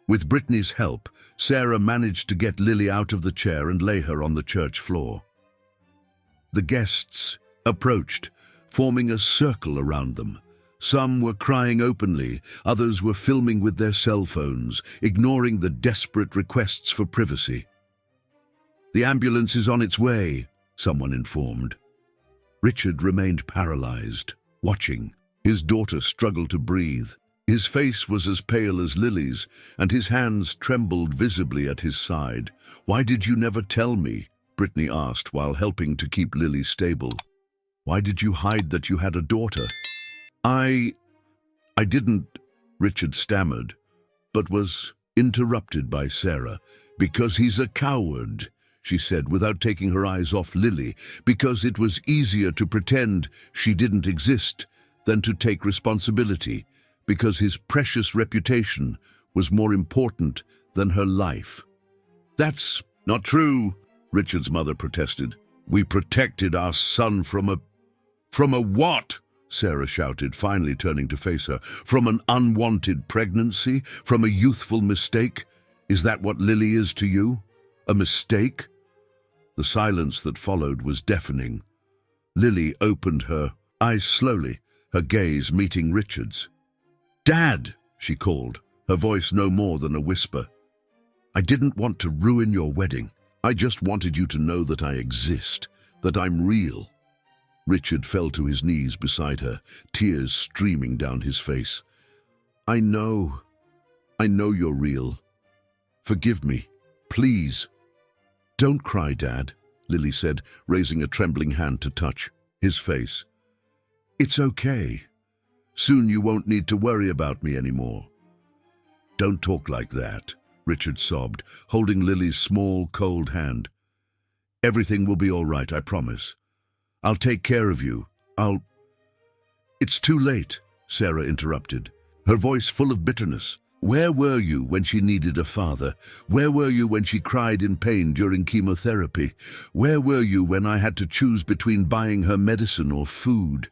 Speaker 1: With Brittany's help, Sarah managed to get Lily out of the chair and lay her on the church floor. The guests approached, forming a circle around them. Some were crying openly, others were filming with their cell phones, ignoring the desperate requests for privacy. "The ambulance is on its way," someone informed. Richard remained paralyzed, watching. His daughter struggled to breathe. His face was as pale as Lily's, and his hands trembled visibly at his side. "Why did you never tell me?" Brittany asked while helping to keep Lily stable. "Why did you hide that you had a daughter?" I didn't," Richard stammered, but was interrupted by Sarah. "Because he's a coward," she said without taking her eyes off Lily, "because it was easier to pretend she didn't exist than to take responsibility, because his precious reputation was more important than her life." "That's not true," Richard's mother protested. "We protected our son from a what?" Sarah shouted, finally turning to face her. "From an unwanted pregnancy? From a youthful mistake? Is that what Lily is to you? A mistake?" The silence that followed was deafening. Lily opened her eyes slowly, her gaze meeting Richard's. "Dad," she called, her voice no more than a whisper. "I didn't want to ruin your wedding. I just wanted you to know that I exist, that I'm real." Richard fell to his knees beside her, tears streaming down his face. I know you're real. Forgive me, please." "Don't cry, Dad," Lily said, raising a trembling hand to touch his face. "It's okay. Soon you won't need to worry about me anymore." "Don't talk like that," Richard sobbed, holding Lily's small, cold hand. "Everything will be all right, I promise. I'll take care of you. It's too late," Sarah interrupted, her voice full of bitterness. "Where were you when she needed a father? Where were you when she cried in pain during chemotherapy? Where were you when I had to choose between buying her medicine or food?"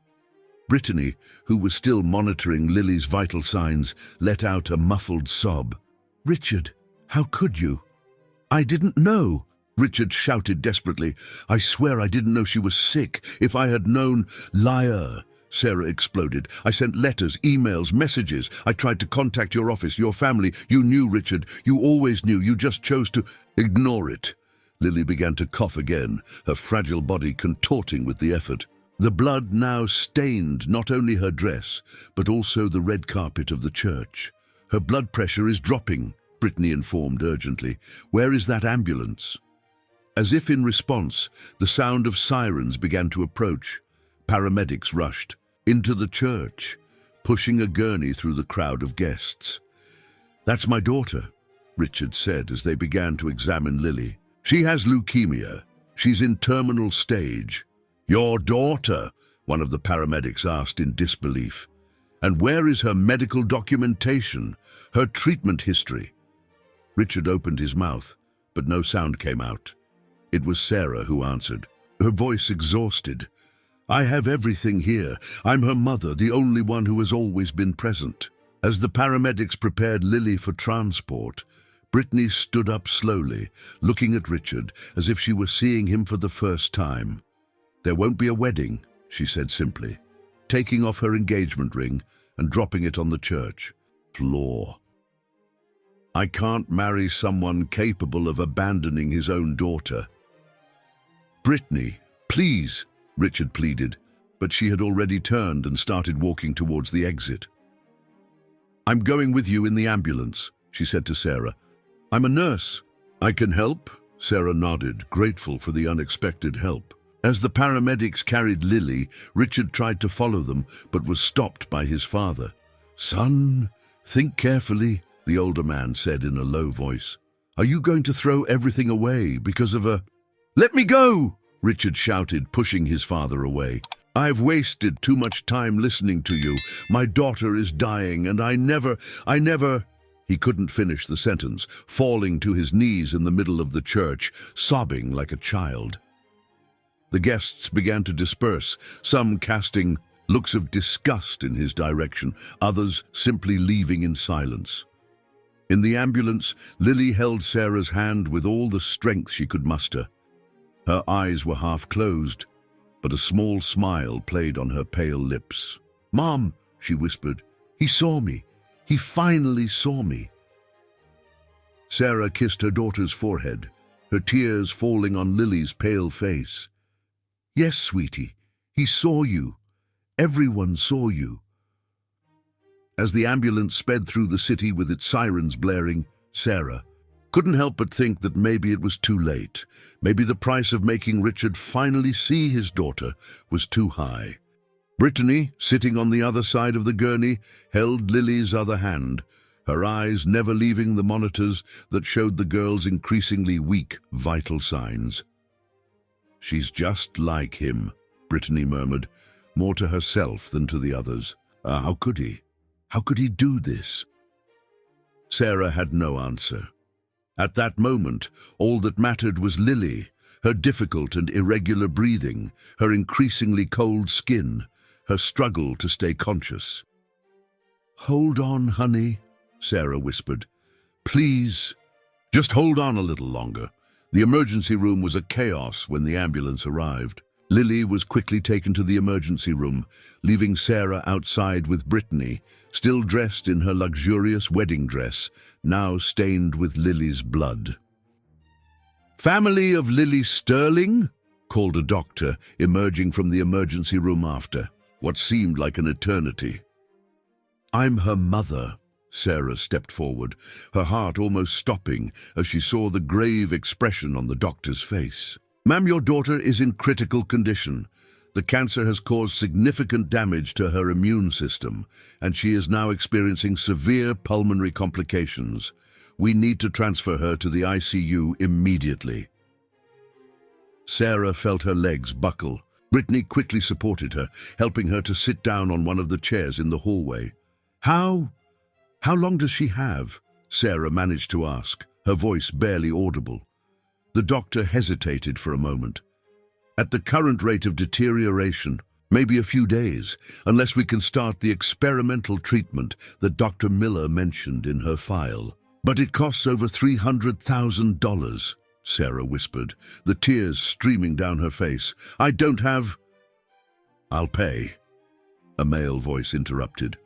Speaker 1: Brittany, who was still monitoring Lily's vital signs, let out a muffled sob. "Richard, how could you?" "I didn't know," Richard shouted desperately. "I swear I didn't know she was sick. If I had known—" "Liar!" Sarah exploded. "I sent letters, emails, messages. I tried to contact your office, your family. You knew, Richard. You always knew. You just chose to—" "Ignore it." Lily began to cough again, her fragile body contorting with the effort. The blood now stained not only her dress, but also the red carpet of the church. "Her blood pressure is dropping," Brittany informed urgently. "Where is that ambulance?" As if in response, the sound of sirens began to approach. Paramedics rushed into the church, pushing a gurney through the crowd of guests. "That's my daughter," Richard said as they began to examine Lily. "She has leukemia. She's in terminal stage." "Your daughter?" one of the paramedics asked in disbelief. "And where is her medical documentation, her treatment history?" Richard opened his mouth, but no sound came out. It was Sarah who answered, her voice exhausted. "I have everything here. I'm her mother, the only one who has always been present." As the paramedics prepared Lily for transport, Brittany stood up slowly, looking at Richard as if she were seeing him for the first time. "There won't be a wedding," she said simply, taking off her engagement ring and dropping it on the church floor. "I can't marry someone capable of abandoning his own daughter." "Brittany, please," Richard pleaded, but she had already turned and started walking towards the exit. "I'm going with you in the ambulance," she said to Sarah. "I'm a nurse." "I can help," Sarah nodded, grateful for the unexpected help. As the paramedics carried Lily, Richard tried to follow them, but was stopped by his father. "Son, think carefully," the older man said in a low voice. "Are you going to throw everything away because of a—" "Let me go!" Richard shouted, pushing his father away. "I've wasted too much time listening to you. My daughter is dying, and I never— He couldn't finish the sentence, falling to his knees in the middle of the church, sobbing like a child. The guests began to disperse, some casting looks of disgust in his direction, others simply leaving in silence. In the ambulance, Lily held Sarah's hand with all the strength she could muster. Her eyes were half closed, but a small smile played on her pale lips. "Mom," she whispered, "he saw me. He finally saw me." Sarah kissed her daughter's forehead, her tears falling on Lily's pale face. "Yes, sweetie, he saw you. Everyone saw you." As the ambulance sped through the city with its sirens blaring, Sarah couldn't help but think that maybe it was too late. Maybe the price of making Richard finally see his daughter was too high. Brittany, sitting on the other side of the gurney, held Lily's other hand, her eyes never leaving the monitors that showed the girl's increasingly weak, vital signs. "She's just like him," Brittany murmured, more to herself than to the others. How could he? How could he do this? Sarah had no answer. At that moment, all that mattered was Lily, her difficult and irregular breathing, her increasingly cold skin, her struggle to stay conscious. "Hold on, honey," Sarah whispered. "Please, just hold on a little longer." The emergency room was a chaos when the ambulance arrived. Lily was quickly taken to the emergency room, leaving Sarah outside with Brittany, still dressed in her luxurious wedding dress, now stained with Lily's blood. "Family of Lily Sterling?" called a doctor, emerging from the emergency room after what seemed like an eternity. "I'm her mother." Sarah stepped forward, her heart almost stopping as she saw the grave expression on the doctor's face. "Ma'am, your daughter is in critical condition. The cancer has caused significant damage to her immune system, and she is now experiencing severe pulmonary complications. We need to transfer her to the ICU immediately." Sarah felt her legs buckle. Brittany quickly supported her, helping her to sit down on one of the chairs in the hallway. How long does she have?" Sarah managed to ask, her voice barely audible. The doctor hesitated for a moment. "At the current rate of deterioration, maybe a few days, unless we can start the experimental treatment that Dr. Miller mentioned in her file. But it costs over $300,000, Sarah whispered, the tears streaming down her face. "I don't have—" "I'll pay," a male voice interrupted.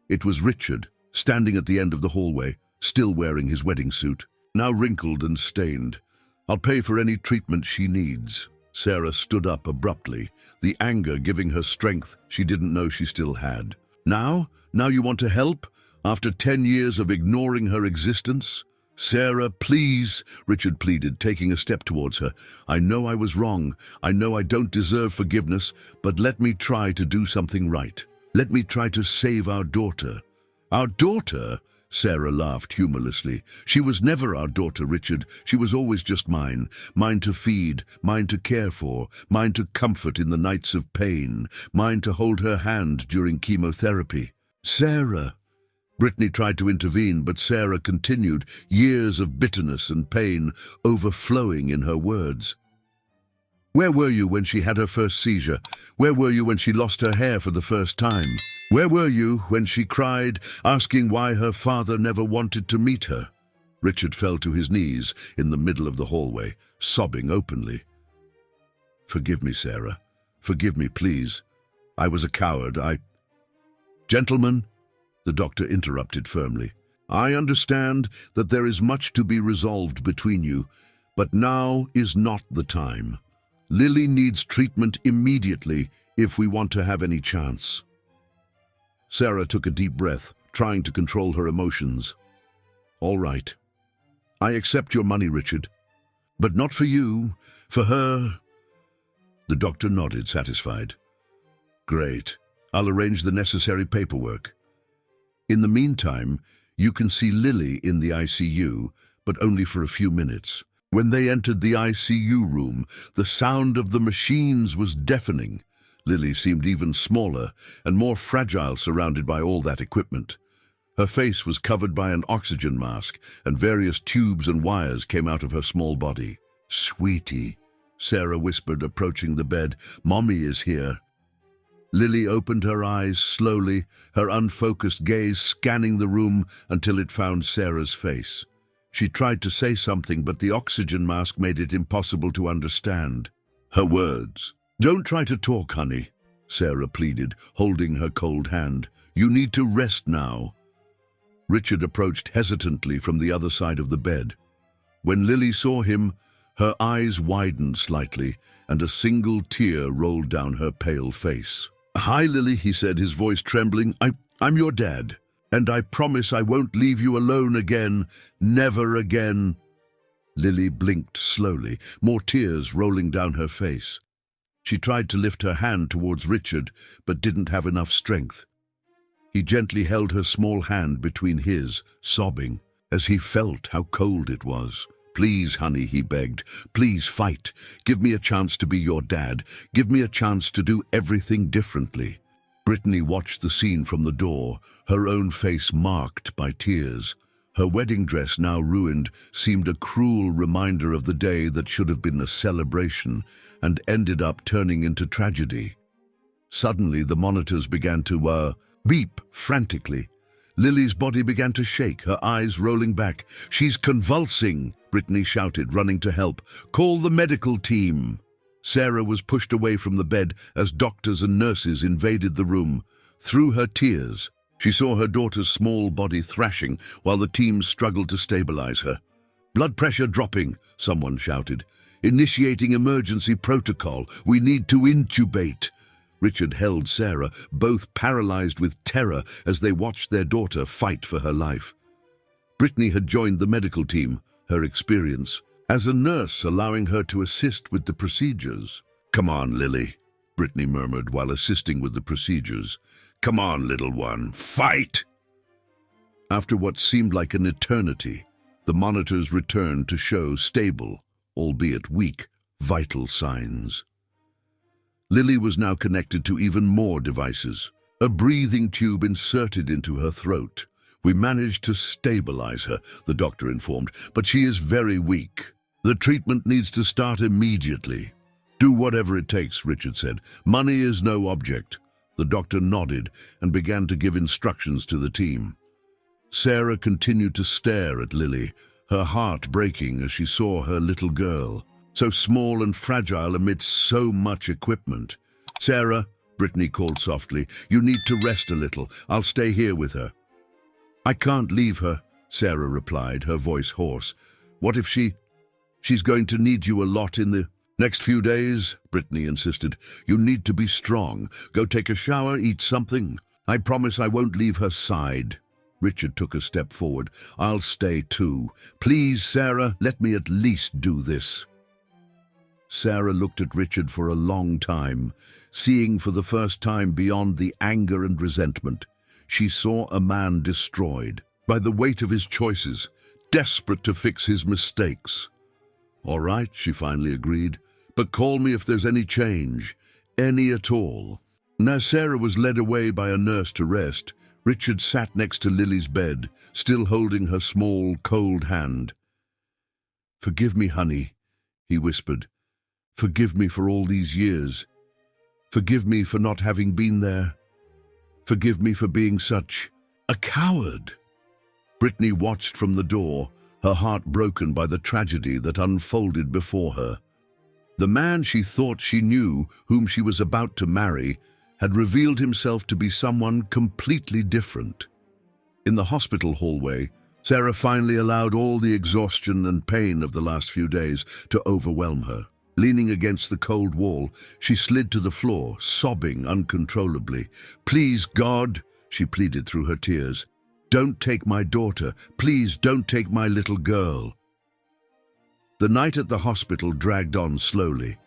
Speaker 1: It was Richard, standing at the end of the hallway, still wearing his wedding suit, now wrinkled and stained. "I'll pay for any treatment she needs." Sarah stood up abruptly, the anger giving her strength she didn't know she still had. Now you want to help? After 10 years of ignoring her existence?" "Sarah, please," Richard pleaded, taking a step towards her. "I know I was wrong. I know I don't deserve forgiveness, but let me try to do something right. Let me try to save our daughter." "Our daughter?" Sarah laughed humorlessly. "She was never our daughter, Richard. She was always just mine. Mine to feed, mine to care for, mine to comfort in the nights of pain, mine to hold her hand during chemotherapy." "Sarah!" Brittany tried to intervene, but Sarah continued, years of bitterness and pain overflowing in her words. "Where were you when she had her first seizure? Where were you when she lost her hair for the first time? Where were you when she cried, asking why her father never wanted to meet her?" Richard fell to his knees in the middle of the hallway, sobbing openly. "Forgive me, Sarah. Forgive me, please. I was a coward. Gentlemen," the doctor interrupted firmly, "I understand that there is much to be resolved between you, but now is not the time. Lily needs treatment immediately if we want to have any chance." Sarah took a deep breath, trying to control her emotions. "All right. I accept your money, Richard. But not for you, for her. The doctor nodded, satisfied. Great. I'll arrange the necessary paperwork. In the meantime, you can see Lily in the ICU, but only for a few minutes. When they entered the ICU room, the sound of the machines was deafening. Lily seemed even smaller and more fragile surrounded by all that equipment. Her face was covered by an oxygen mask, and various tubes and wires came out of her small body. "Sweetie," Sarah whispered, approaching the bed. "Mommy is here." Lily opened her eyes slowly, her unfocused gaze scanning the room until it found Sarah's face. She tried to say something, but the oxygen mask made it impossible to understand her words. "Don't try to talk, honey," Sarah pleaded, holding her cold hand. "You need to rest now." Richard approached hesitantly from the other side of the bed. When Lily saw him, her eyes widened slightly, and a single tear rolled down her pale face. "Hi, Lily," he said, his voice trembling. I'm your dad, and I promise I won't leave you alone again. Never again." Lily blinked slowly, more tears rolling down her face. She tried to lift her hand towards Richard, but didn't have enough strength. He gently held her small hand between his, sobbing, as he felt how cold it was. "Please, honey," he begged. "Please fight. Give me a chance to be your dad. Give me a chance to do everything differently." Brittany watched the scene from the door, her own face marked by tears. Her wedding dress, now ruined, seemed a cruel reminder of the day that should have been a celebration and ended up turning into tragedy. Suddenly, the monitors began to beep frantically. Lily's body began to shake, her eyes rolling back. "She's convulsing," Brittany shouted, running to help. "Call the medical team." Sarah was pushed away from the bed as doctors and nurses invaded the room. Through her tears, she saw her daughter's small body thrashing while the team struggled to stabilize her. "Blood pressure dropping," someone shouted. "Initiating emergency protocol. We need to intubate." Richard held Sarah, both paralyzed with terror as they watched their daughter fight for her life. Brittany had joined the medical team, her experience as a nurse allowing her to assist with the procedures. "Come on, Lily," Brittany murmured while assisting with the procedures. "Come on, little one, fight!" After what seemed like an eternity, the monitors returned to show stable, albeit weak, vital signs. Lily was now connected to even more devices, a breathing tube inserted into her throat. "We managed to stabilize her," the doctor informed, "but she is very weak. The treatment needs to start immediately." "Do whatever it takes," Richard said. "Money is no object." The doctor nodded and began to give instructions to the team. Sarah continued to stare at Lily, her heart breaking as she saw her little girl, so small and fragile amidst so much equipment. "Sarah," Brittany called softly, "you need to rest a little. I'll stay here with her." "I can't leave her," Sarah replied, her voice hoarse. "What if she's going to need you a lot in the next few days," Brittany insisted. "You need to be strong. Go take a shower, eat something. I promise I won't leave her side." Richard took a step forward. "I'll stay too. Please, Sarah, let me at least do this." Sarah looked at Richard for a long time, seeing for the first time beyond the anger and resentment. She saw a man destroyed by the weight of his choices, desperate to fix his mistakes. "All right," she finally agreed, "but call me if there's any change, any at all." Now Sarah was led away by a nurse to rest. Richard sat next to Lily's bed, still holding her small, cold hand. "Forgive me, honey," he whispered. "Forgive me for all these years. Forgive me for not having been there. Forgive me for being such a coward." Brittany watched from the door, her heart broken by the tragedy that unfolded before her. The man she thought she knew, whom she was about to marry, had revealed himself to be someone completely different. In the hospital hallway, Sarah finally allowed all the exhaustion and pain of the last few days to overwhelm her. Leaning against the cold wall, she slid to the floor, sobbing uncontrollably. "Please, God," she pleaded through her tears, "don't take my daughter. Please don't take my little girl." The night at the hospital dragged on slowly.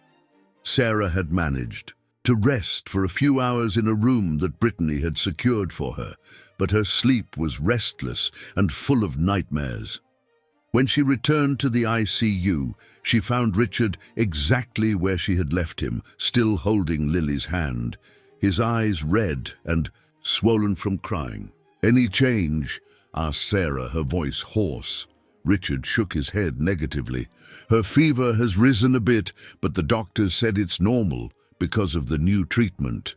Speaker 1: Sarah had managed to rest for a few hours in a room that Brittany had secured for her, but her sleep was restless and full of nightmares. When she returned to the ICU, she found Richard exactly where she had left him, still holding Lily's hand, his eyes red and swollen from crying. "Any change?" asked Sarah, her voice hoarse. Richard shook his head negatively. "Her fever has risen a bit, but the doctors said it's normal because of the new treatment."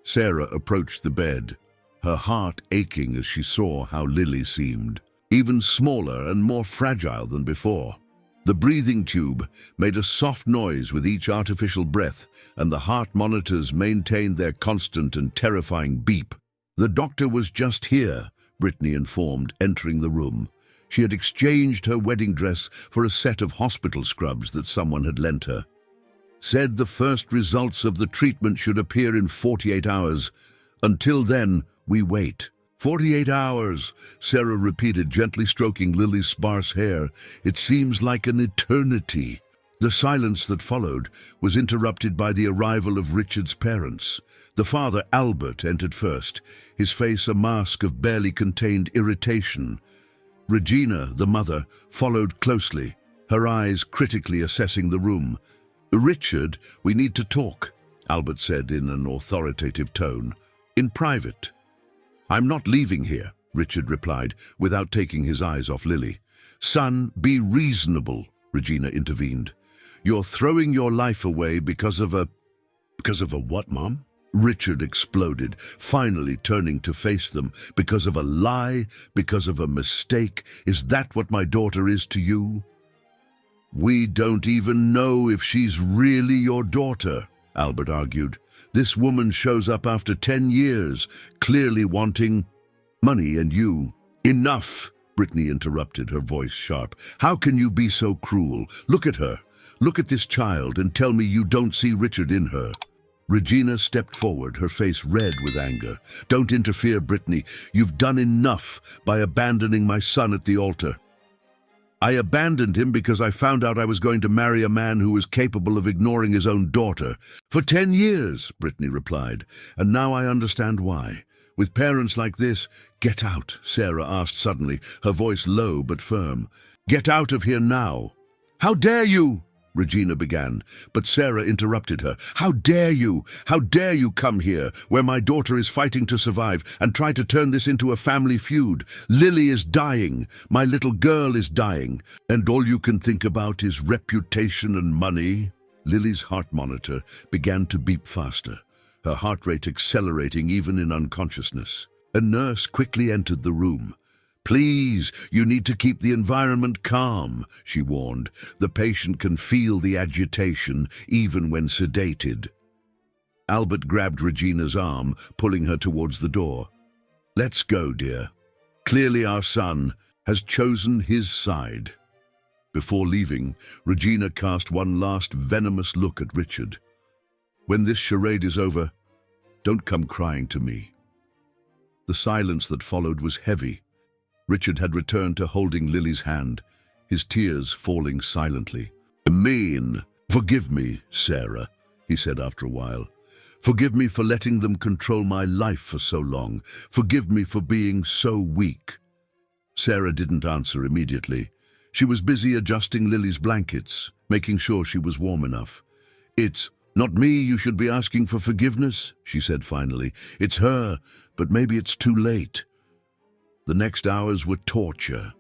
Speaker 1: Sarah approached the bed, her heart aching as she saw how Lily seemed, even smaller and more fragile than before. The breathing tube made a soft noise with each artificial breath, and the heart monitors maintained their constant and terrifying beep. "The doctor was just here," Brittany informed, entering the room. She had exchanged her wedding dress for a set of hospital scrubs that someone had lent her. "Said the first results of the treatment should appear in 48 hours. Until then, we wait." 48 hours, Sarah repeated, gently stroking Lily's sparse hair. "It seems like an eternity." The silence that followed was interrupted by the arrival of Richard's parents. The father, Albert, entered first, his face a mask of barely contained irritation. Regina, the mother, followed closely, her eyes critically assessing the room. "Richard, we need to talk," Albert said in an authoritative tone. "In private." "I'm not leaving here," Richard replied, without taking his eyes off Lily. "Son, be reasonable," Regina intervened. "You're throwing your life away because of a what, Mom?" Richard exploded, finally turning to face them. "Because of a lie? Because of a mistake? Is that what my daughter is to you?" "We don't even know if she's really your daughter," Albert argued. "This woman shows up after 10 years, clearly wanting money and you." "Enough," Brittany interrupted, her voice sharp. "How can you be so cruel? Look at her. Look at this child and tell me you don't see Richard in her." Regina stepped forward, her face red with anger. "Don't interfere, Brittany. You've done enough by abandoning my son at the altar." "I abandoned him because I found out I was going to marry a man who was capable of ignoring his own daughter. For 10 years, Brittany replied, "and now I understand why. With parents like this—" "Get out," Sarah asked suddenly, her voice low but firm. "Get out of here now." "How dare you?" Regina began, but Sarah interrupted her. "How dare you? How dare you come here, where my daughter is fighting to survive, and try to turn this into a family feud? Lily is dying. My little girl is dying. And all you can think about is reputation and money?" Lily's heart monitor began to beep faster, her heart rate accelerating even in unconsciousness. A nurse quickly entered the room. "Please, you need to keep the environment calm," she warned. "The patient can feel the agitation, even when sedated." Albert grabbed Regina's arm, pulling her towards the door. "Let's go, dear. Clearly our son has chosen his side." Before leaving, Regina cast one last venomous look at Richard. "When this charade is over, don't come crying to me." The silence that followed was heavy. Richard had returned to holding Lily's hand, his tears falling silently. "Forgive me, Sarah," he said after a while. "Forgive me for letting them control my life for so long. Forgive me for being so weak." Sarah didn't answer immediately. She was busy adjusting Lily's blankets, making sure she was warm enough. "It's not me you should be asking for forgiveness," she said finally. "It's her, but maybe it's too late." The next hours were torture.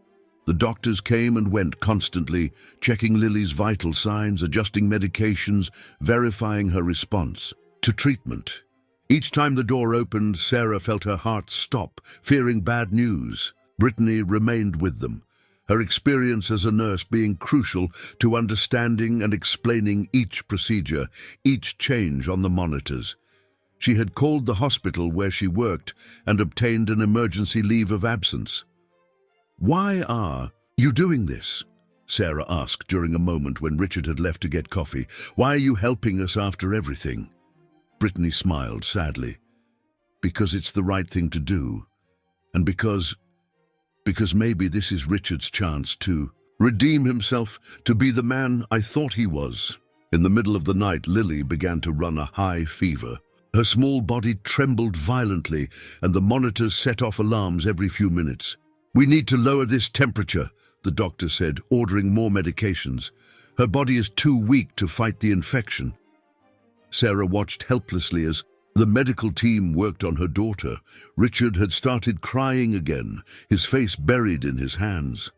Speaker 1: The doctors came and went constantly, checking Lily's vital signs, adjusting medications, verifying her response to treatment. Each time the door opened, Sarah felt her heart stop, fearing bad news. Brittany remained with them, her experience as a nurse being crucial to understanding and explaining each procedure, each change on the monitors. She had called the hospital where she worked and obtained an emergency leave of absence. "Why are you doing this?" Sarah asked during a moment when Richard had left to get coffee. "Why are you helping us after everything?" Brittany smiled sadly. "Because it's the right thing to do. And because maybe this is Richard's chance to redeem himself, to be the man I thought he was." In the middle of the night, Lily began to run a high fever. Her small body trembled violently, and the monitors set off alarms every few minutes. "We need to lower this temperature," the doctor said, ordering more medications. "Her body is too weak to fight the infection." Sarah watched helplessly as the medical team worked on her daughter. Richard had started crying again, his face buried in his hands.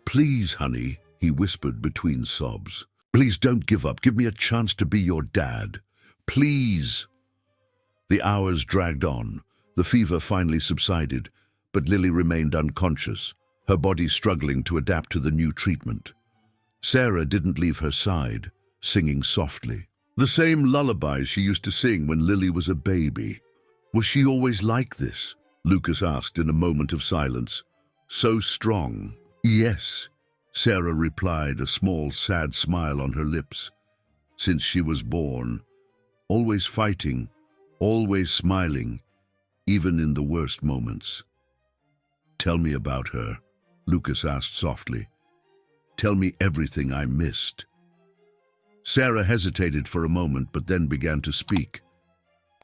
Speaker 1: "Please, honey," he whispered between sobs. "Please don't give up. Give me a chance to be your dad. Please." The hours dragged on. The fever finally subsided, but Lily remained unconscious, her body struggling to adapt to the new treatment. Sarah didn't leave her side, singing softly. The same lullabies she used to sing when Lily was a baby. "Was she always like this?" Lucas asked in a moment of silence. "So strong." "Yes," Sarah replied, a small, sad smile on her lips. "Since she was born. Always fighting, always smiling, even in the worst moments." "Tell me about her," Lucas asked softly. "Tell me everything I missed." Sarah hesitated for a moment, but then began to speak.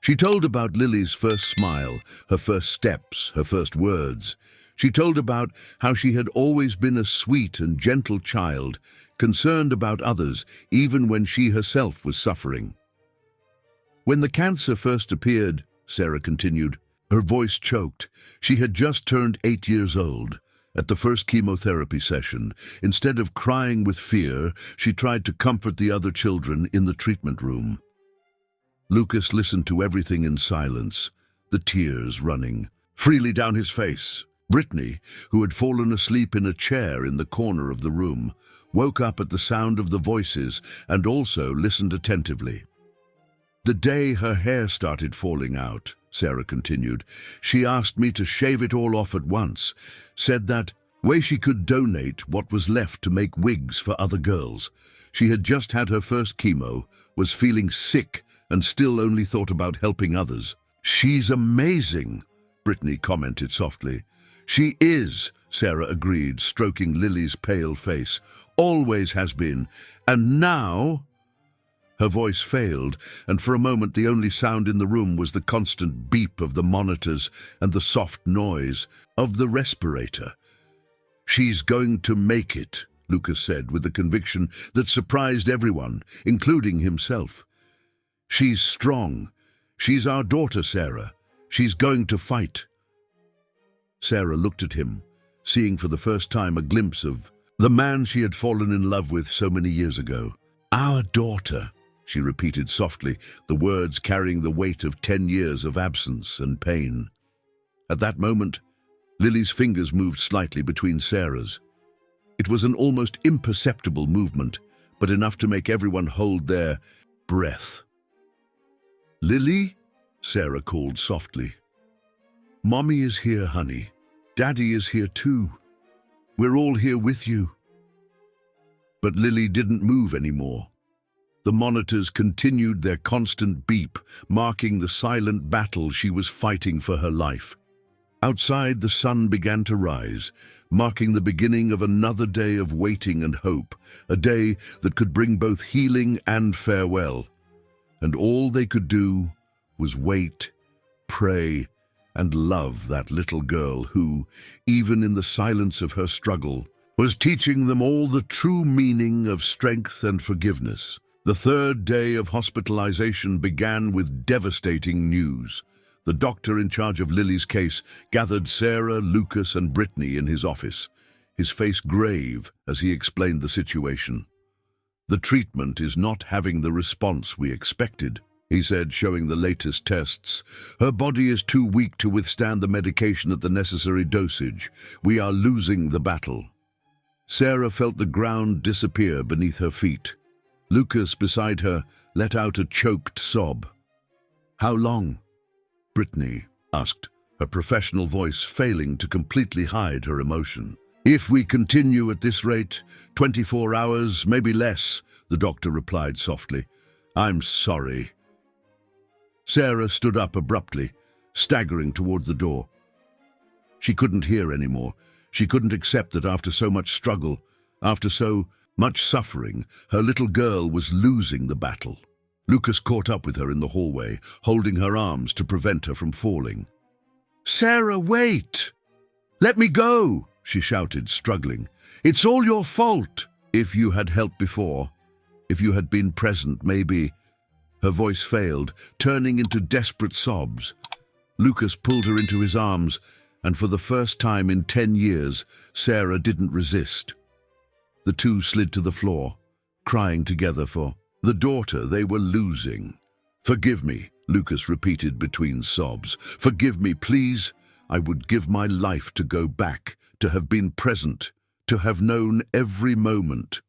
Speaker 1: She told about Lily's first smile, her first steps, her first words. She told about how she had always been a sweet and gentle child, concerned about others, even when she herself was suffering. "When the cancer first appeared," Sarah continued, her voice choked. "She had just turned 8 years old. At the first chemotherapy session, instead of crying with fear, she tried to comfort the other children in the treatment room." Lucas listened to everything in silence, the tears running freely down his face. Brittany, who had fallen asleep in a chair in the corner of the room, woke up at the sound of the voices and also listened attentively. "The day her hair started falling out," Sarah continued, "she asked me to shave it all off at once, said that way she could donate what was left to make wigs for other girls. She had just had her first chemo, was feeling sick, and still only thought about helping others." "She's amazing," Brittany commented softly. "She is," Sarah agreed, stroking Lily's pale face. "Always has been. And now—" Her voice failed, and for a moment the only sound in the room was the constant beep of the monitors and the soft noise of the respirator. "She's going to make it," Lucas said with a conviction that surprised everyone, including himself. "She's strong. She's our daughter, Sarah. She's going to fight." Sarah looked at him, seeing for the first time a glimpse of the man she had fallen in love with so many years ago. "Our daughter," she repeated softly, the words carrying the weight of 10 years of absence and pain. At that moment, Lily's fingers moved slightly between Sarah's. It was an almost imperceptible movement, but enough to make everyone hold their breath. "Lily?" Sarah called softly. "Mommy is here, honey. Daddy is here too. We're all here with you." But Lily didn't move anymore. The monitors continued their constant beep, marking the silent battle she was fighting for her life. Outside, the sun began to rise, marking the beginning of another day of waiting and hope, a day that could bring both healing and farewell. And all they could do was wait, pray, and love that little girl who, even in the silence of her struggle, was teaching them all the true meaning of strength and forgiveness. The third day of hospitalization began with devastating news. The doctor in charge of Lily's case gathered Sarah, Lucas, and Brittany in his office, his face grave as he explained the situation. "The treatment is not having the response we expected," he said, showing the latest tests. "Her body is too weak to withstand the medication at the necessary dosage. We are losing the battle." Sarah felt the ground disappear beneath her feet. Lucas, beside her, let out a choked sob. "How long?" Brittany asked, her professional voice failing to completely hide her emotion. "If we continue at this rate, 24 hours, maybe less," the doctor replied softly. "I'm sorry." Sarah stood up abruptly, staggering toward the door. She couldn't hear anymore. She couldn't accept that after so much struggle, after so Much suffering, her little girl was losing the battle. Lucas caught up with her in the hallway, holding her arms to prevent her from falling. "Sarah, wait! Let me go!" she shouted, struggling. "It's all your fault. If you had helped before, if you had been present, maybe—" Her voice failed, turning into desperate sobs. Lucas pulled her into his arms, and for the first time in 10 years, Sarah didn't resist. The two slid to the floor, crying together for the daughter they were losing. "Forgive me," Lucas repeated between sobs. "Forgive me, please. I would give my life to go back, to have been present, to have known every moment."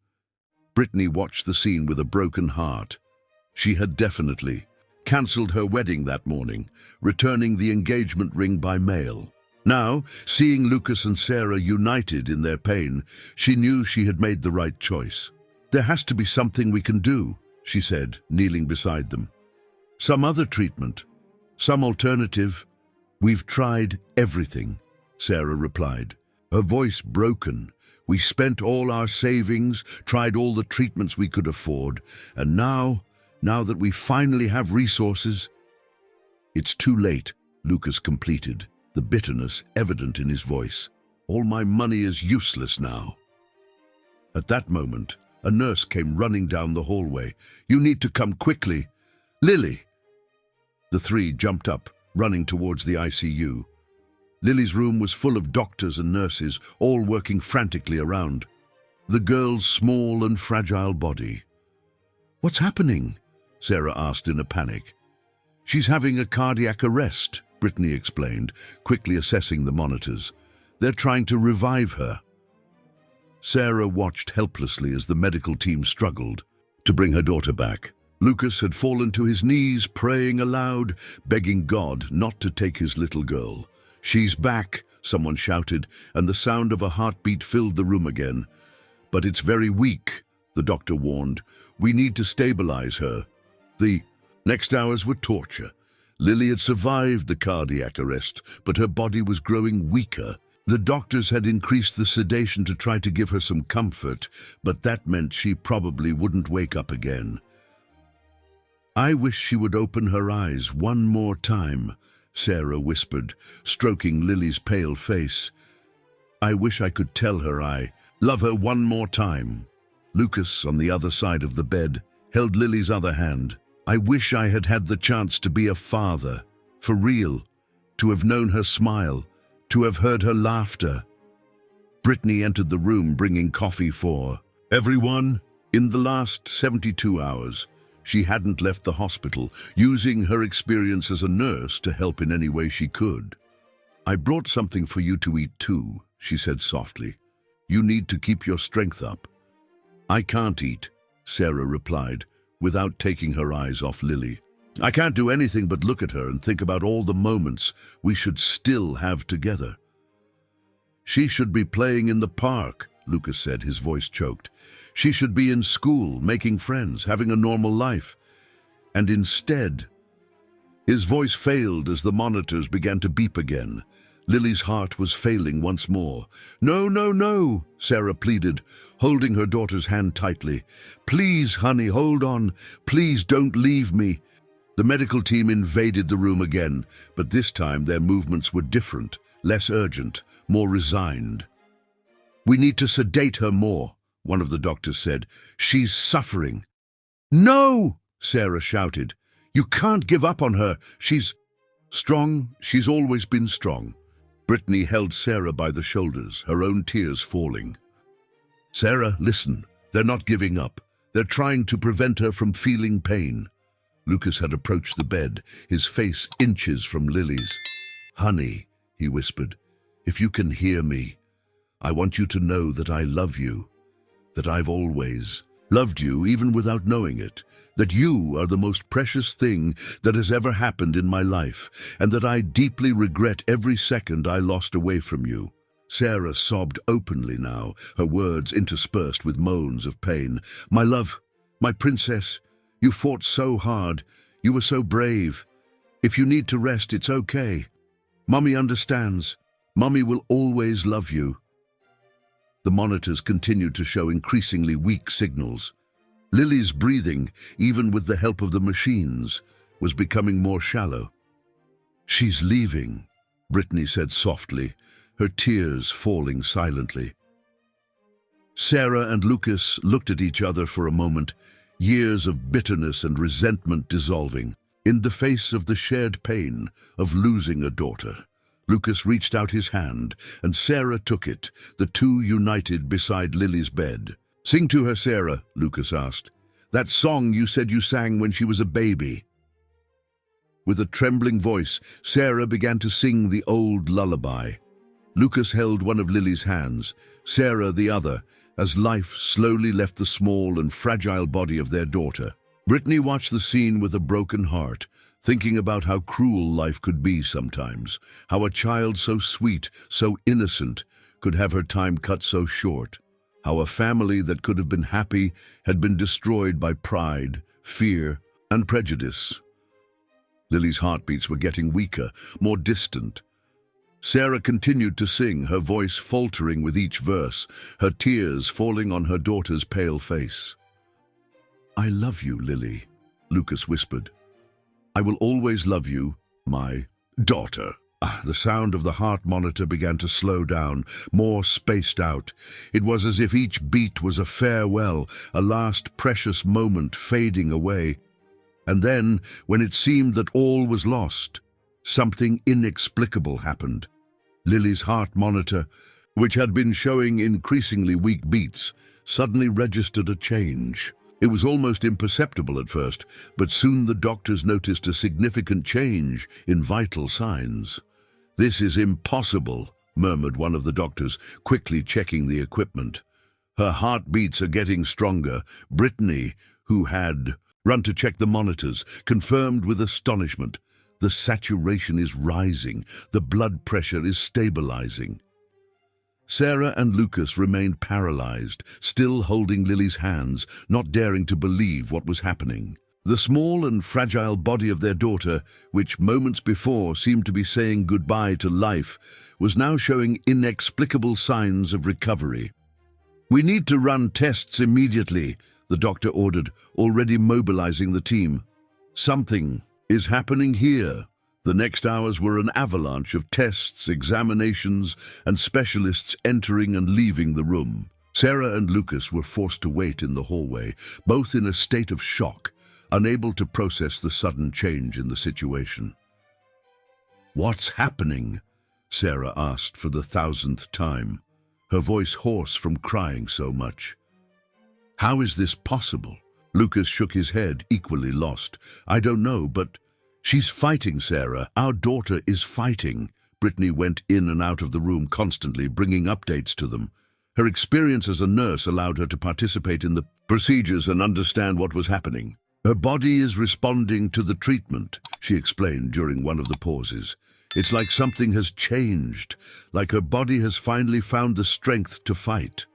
Speaker 1: Brittany watched the scene with a broken heart. She had definitely cancelled her wedding that morning, returning the engagement ring by mail. Now, seeing Lucas and Sarah united in their pain, she knew she had made the right choice. "There has to be something we can do," she said, kneeling beside them. "Some other treatment, some alternative." "We've tried everything," Sarah replied, her voice broken. "We spent all our savings, tried all the treatments we could afford, and now that we finally have resources—" "It's too late," Lucas completed, the bitterness evident in his voice. "All my money is useless now." At that moment, a nurse came running down the hallway. "You need to come quickly. Lily!" The three jumped up, running towards the ICU. Lily's room was full of doctors and nurses, all working frantically around the girl's small and fragile body. "What's happening?" Sarah asked in a panic. "She's having a cardiac arrest," Brittany explained, quickly assessing the monitors. "They're trying to revive her." Sarah watched helplessly as the medical team struggled to bring her daughter back. Lucas had fallen to his knees, praying aloud, begging God not to take his little girl. "She's back," someone shouted, and the sound of a heartbeat filled the room again. "But it's very weak," the doctor warned. "We need to stabilize her." The next hours were torture. Lily had survived the cardiac arrest, but her body was growing weaker. The doctors had increased the sedation to try to give her some comfort, but that meant she probably wouldn't wake up again. "I wish she would open her eyes one more time," Sarah whispered, stroking Lily's pale face. "I wish I could tell her I love her one more time." Lucas, on the other side of the bed, held Lily's other hand. "I wish I had had the chance to be a father, for real, to have known her smile, to have heard her laughter." Brittany entered the room bringing coffee for everyone. In the last 72 hours, she hadn't left the hospital, using her experience as a nurse to help in any way she could. "I brought something for you to eat too," she said softly. "You need to keep your strength up." "I can't eat," Sarah replied, without taking her eyes off Lily. "I can't do anything but look at her and think about all the moments we should still have together." "She should be playing in the park," Lucas said, his voice choked. "She should be in school, making friends, having a normal life. And instead—" His voice failed as the monitors began to beep again. Lily's heart was failing once more. "No, no, no," Sarah pleaded, holding her daughter's hand tightly. "Please, honey, hold on. Please don't leave me." The medical team invaded the room again, but this time their movements were different, less urgent, more resigned. "We need to sedate her more," one of the doctors said. "She's suffering." "No!" Sarah shouted. "You can't give up on her. She's strong. She's always been strong." Brittany held Sarah by the shoulders, her own tears falling. "Sarah, listen. They're not giving up. They're trying to prevent her from feeling pain." Lucas had approached the bed, his face inches from Lily's. "Honey," he whispered, "if you can hear me, I want you to know that I love you, that I've always loved you even without knowing it, that you are the most precious thing that has ever happened in my life, and that I deeply regret every second I lost away from you." Sarah sobbed openly now, her words interspersed with moans of pain. "My love, my princess, you fought so hard. You were so brave. If you need to rest, it's okay. Mommy understands. Mommy will always love you." The monitors continued to show increasingly weak signals. Lily's breathing, even with the help of the machines, was becoming more shallow. "She's leaving," Brittany said softly, her tears falling silently. Sarah and Lucas looked at each other for a moment, years of bitterness and resentment dissolving. In the face of the shared pain of losing a daughter, Lucas reached out his hand, and Sarah took it, the two united beside Lily's bed. "Sing to her, Sarah," Lucas asked. "That song you said you sang when she was a baby." With a trembling voice, Sarah began to sing the old lullaby. Lucas held one of Lily's hands, Sarah the other, as life slowly left the small and fragile body of their daughter. Brittany watched the scene with a broken heart, thinking about how cruel life could be sometimes, how a child so sweet, so innocent, could have her time cut so short, how a family that could have been happy had been destroyed by pride, fear, and prejudice. Lily's heartbeats were getting weaker, more distant. Sarah continued to sing, her voice faltering with each verse, her tears falling on her daughter's pale face. "I love you, Lily," Lucas whispered. "I will always love you, my daughter." The sound of the heart monitor began to slow down, more spaced out. It was as if each beat was a farewell, a last precious moment fading away. And then, when it seemed that all was lost, something inexplicable happened. Lily's heart monitor, which had been showing increasingly weak beats, suddenly registered a change. It was almost imperceptible at first, but soon the doctors noticed a significant change in vital signs. "This is impossible," murmured one of the doctors, quickly checking the equipment. "Her heartbeats are getting stronger." Brittany, who had run to check the monitors, confirmed with astonishment. "The saturation is rising. The blood pressure is stabilizing." Sarah and Lucas remained paralyzed, still holding Lily's hands, not daring to believe what was happening. The small and fragile body of their daughter, which moments before seemed to be saying goodbye to life, was now showing inexplicable signs of recovery. "We need to run tests immediately," the doctor ordered, already mobilizing the team. "Something is happening here." The next hours were an avalanche of tests, examinations, and specialists entering and leaving the room. Sarah and Lucas were forced to wait in the hallway, both in a state of shock, unable to process the sudden change in the situation. "What's happening?" Sarah asked for the 1,000th time, her voice hoarse from crying so much. "How is this possible?" Lucas shook his head, equally lost. "I don't know, but she's fighting, Sarah. Our daughter is fighting." Brittany went in and out of the room constantly, bringing updates to them. Her experience as a nurse allowed her to participate in the procedures and understand what was happening. "Her body is responding to the treatment," she explained during one of the pauses. "It's like something has changed, like her body has finally found the strength to fight."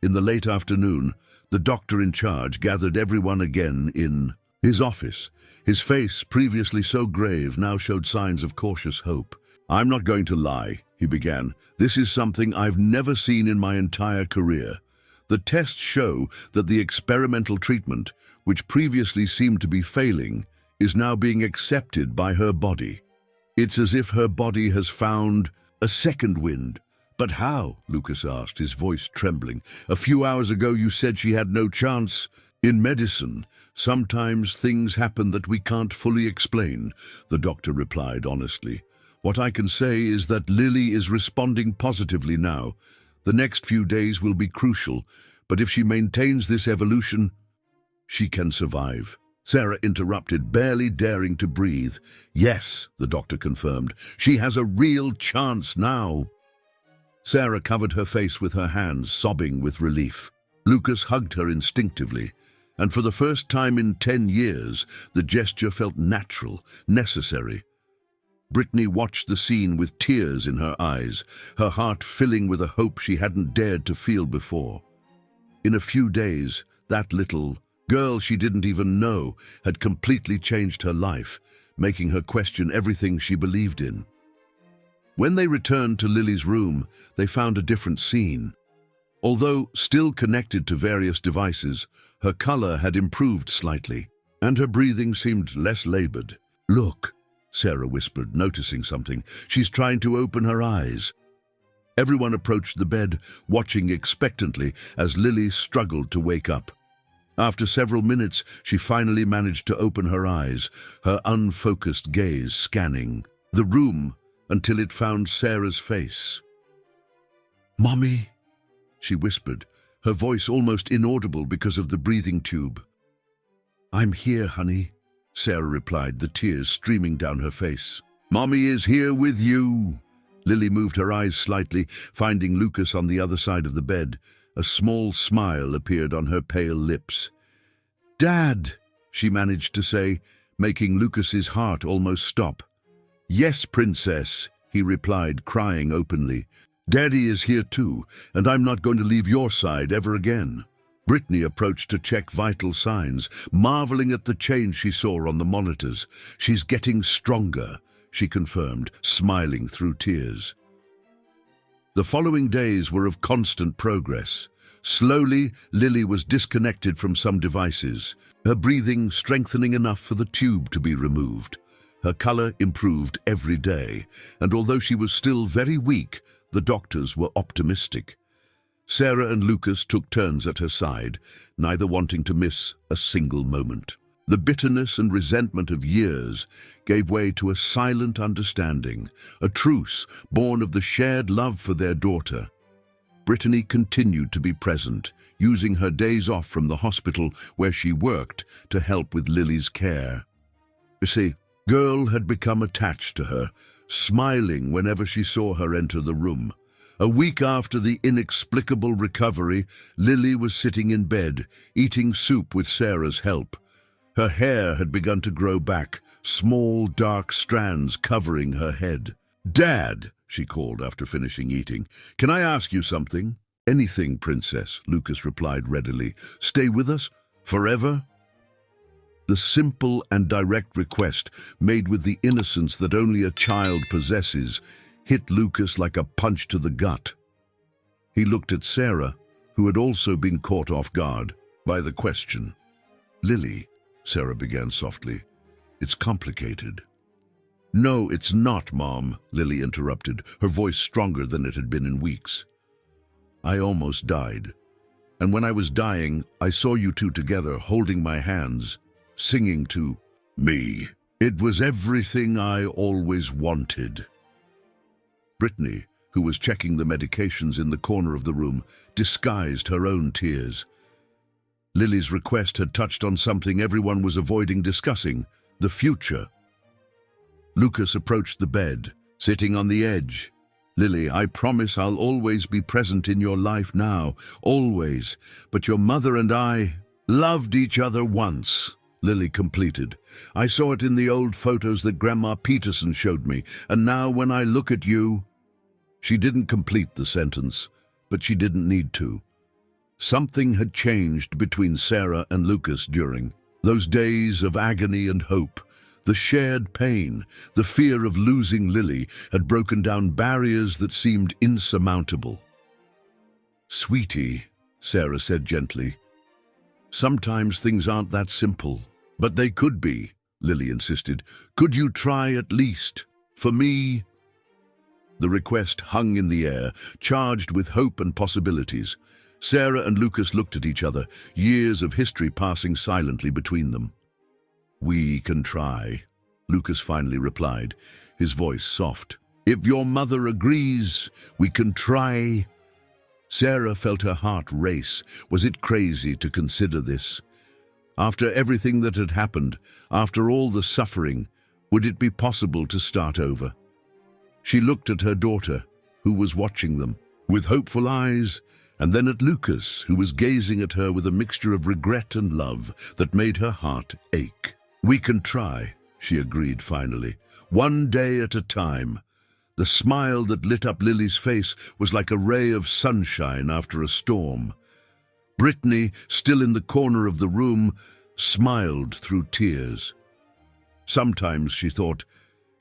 Speaker 1: In the late afternoon, the doctor in charge gathered everyone again in his office. His face, previously so grave, now showed signs of cautious hope. "I'm not going to lie," he began. "This is something I've never seen in my entire career. The tests show that the experimental treatment, which previously seemed to be failing, is now being accepted by her body. It's as if her body has found a second wind." "But how?" Lucas asked, his voice trembling. "A few hours ago you said she had no chance." "In medicine, sometimes things happen that we can't fully explain," the doctor replied honestly. "What I can say is that Lily is responding positively now. The next few days will be crucial, but if she maintains this evolution, she can survive." Sarah interrupted, barely daring to breathe. "Yes," the doctor confirmed, "she has a real chance now." Sarah covered her face with her hands, sobbing with relief. Lucas hugged her instinctively, and for the first time in 10 years, the gesture felt natural, necessary. Brittany watched the scene with tears in her eyes, her heart filling with a hope she hadn't dared to feel before. In a few days, that little girl she didn't even know had completely changed her life, making her question everything she believed in. When they returned to Lily's room, they found a different scene. Although still connected to various devices, her color had improved slightly, and her breathing seemed less labored. "Look," Sarah whispered, noticing something. "She's trying to open her eyes." Everyone approached the bed, watching expectantly as Lily struggled to wake up. After several minutes, she finally managed to open her eyes, her unfocused gaze scanning the room until it found Sarah's face. "Mommy," she whispered, her voice almost inaudible because of the breathing tube. "I'm here, honey," Sarah replied, the tears streaming down her face. "Mommy is here with you." Lily moved her eyes slightly, finding Lucas on the other side of the bed. A small smile appeared on her pale lips. "Dad," she managed to say, making Lucas's heart almost stop. "Yes, princess," he replied, crying openly. "Daddy is here too, and I'm not going to leave your side ever again." Brittany approached to check vital signs, marveling at the change she saw on the monitors. "She's getting stronger," she confirmed, smiling through tears. The following days were of constant progress. Slowly, Lily was disconnected from some devices, her breathing strengthening enough for the tube to be removed. Her color improved every day, and although she was still very weak, the doctors were optimistic. Sarah and Lucas took turns at her side, neither wanting to miss a single moment. The bitterness and resentment of years gave way to a silent understanding, a truce born of the shared love for their daughter. Brittany continued to be present, using her days off from the hospital where she worked to help with Lily's care. You see, Girl had become attached to her, smiling whenever she saw her enter the room. A week after the inexplicable recovery, Lily was sitting in bed, eating soup with Sarah's help. Her hair had begun to grow back, small dark strands covering her head. "Dad," she called after finishing eating, "can I ask you something?" "Anything, princess," Lucas replied readily. "Stay with us? Forever?" The simple and direct request, made with the innocence that only a child possesses, hit Lucas like a punch to the gut. He looked at Sarah, who had also been caught off guard by the question. "Lily," Sarah began softly, "it's complicated." "No, it's not, Mom," Lily interrupted, her voice stronger than it had been in weeks. "I almost died. And when I was dying, I saw you two together, holding my hands, singing to me. It was everything I always wanted." Brittany, who was checking the medications in the corner of the room, disguised her own tears. Lily's request had touched on something everyone was avoiding discussing, the future. Lucas approached the bed, sitting on the edge. "Lily, I promise I'll always be present in your life now, always. But your mother and I loved each other once," Lily completed. "I saw it in the old photos that Grandma Peterson showed me, and now when I look at you—" She didn't complete the sentence, but she didn't need to. Something had changed between Sarah and Lucas during those days of agony and hope. The shared pain, the fear of losing Lily, had broken down barriers that seemed insurmountable. "Sweetie," Sarah said gently, "sometimes things aren't that simple." "But they could be," Lily insisted. "Could you try at least? For me?" The request hung in the air, charged with hope and possibilities. Sarah and Lucas looked at each other, years of history passing silently between them. "We can try," Lucas finally replied, his voice soft. "If your mother agrees, we can try." Sarah felt her heart race. Was it crazy to consider this? After everything that had happened, after all the suffering, would it be possible to start over? She looked at her daughter, who was watching them, with hopeful eyes, and then at Lucas, who was gazing at her with a mixture of regret and love that made her heart ache. "We can try," she agreed finally, "one day at a time." The smile that lit up Lily's face was like a ray of sunshine after a storm. Brittany, still in the corner of the room, smiled through tears. Sometimes, she thought,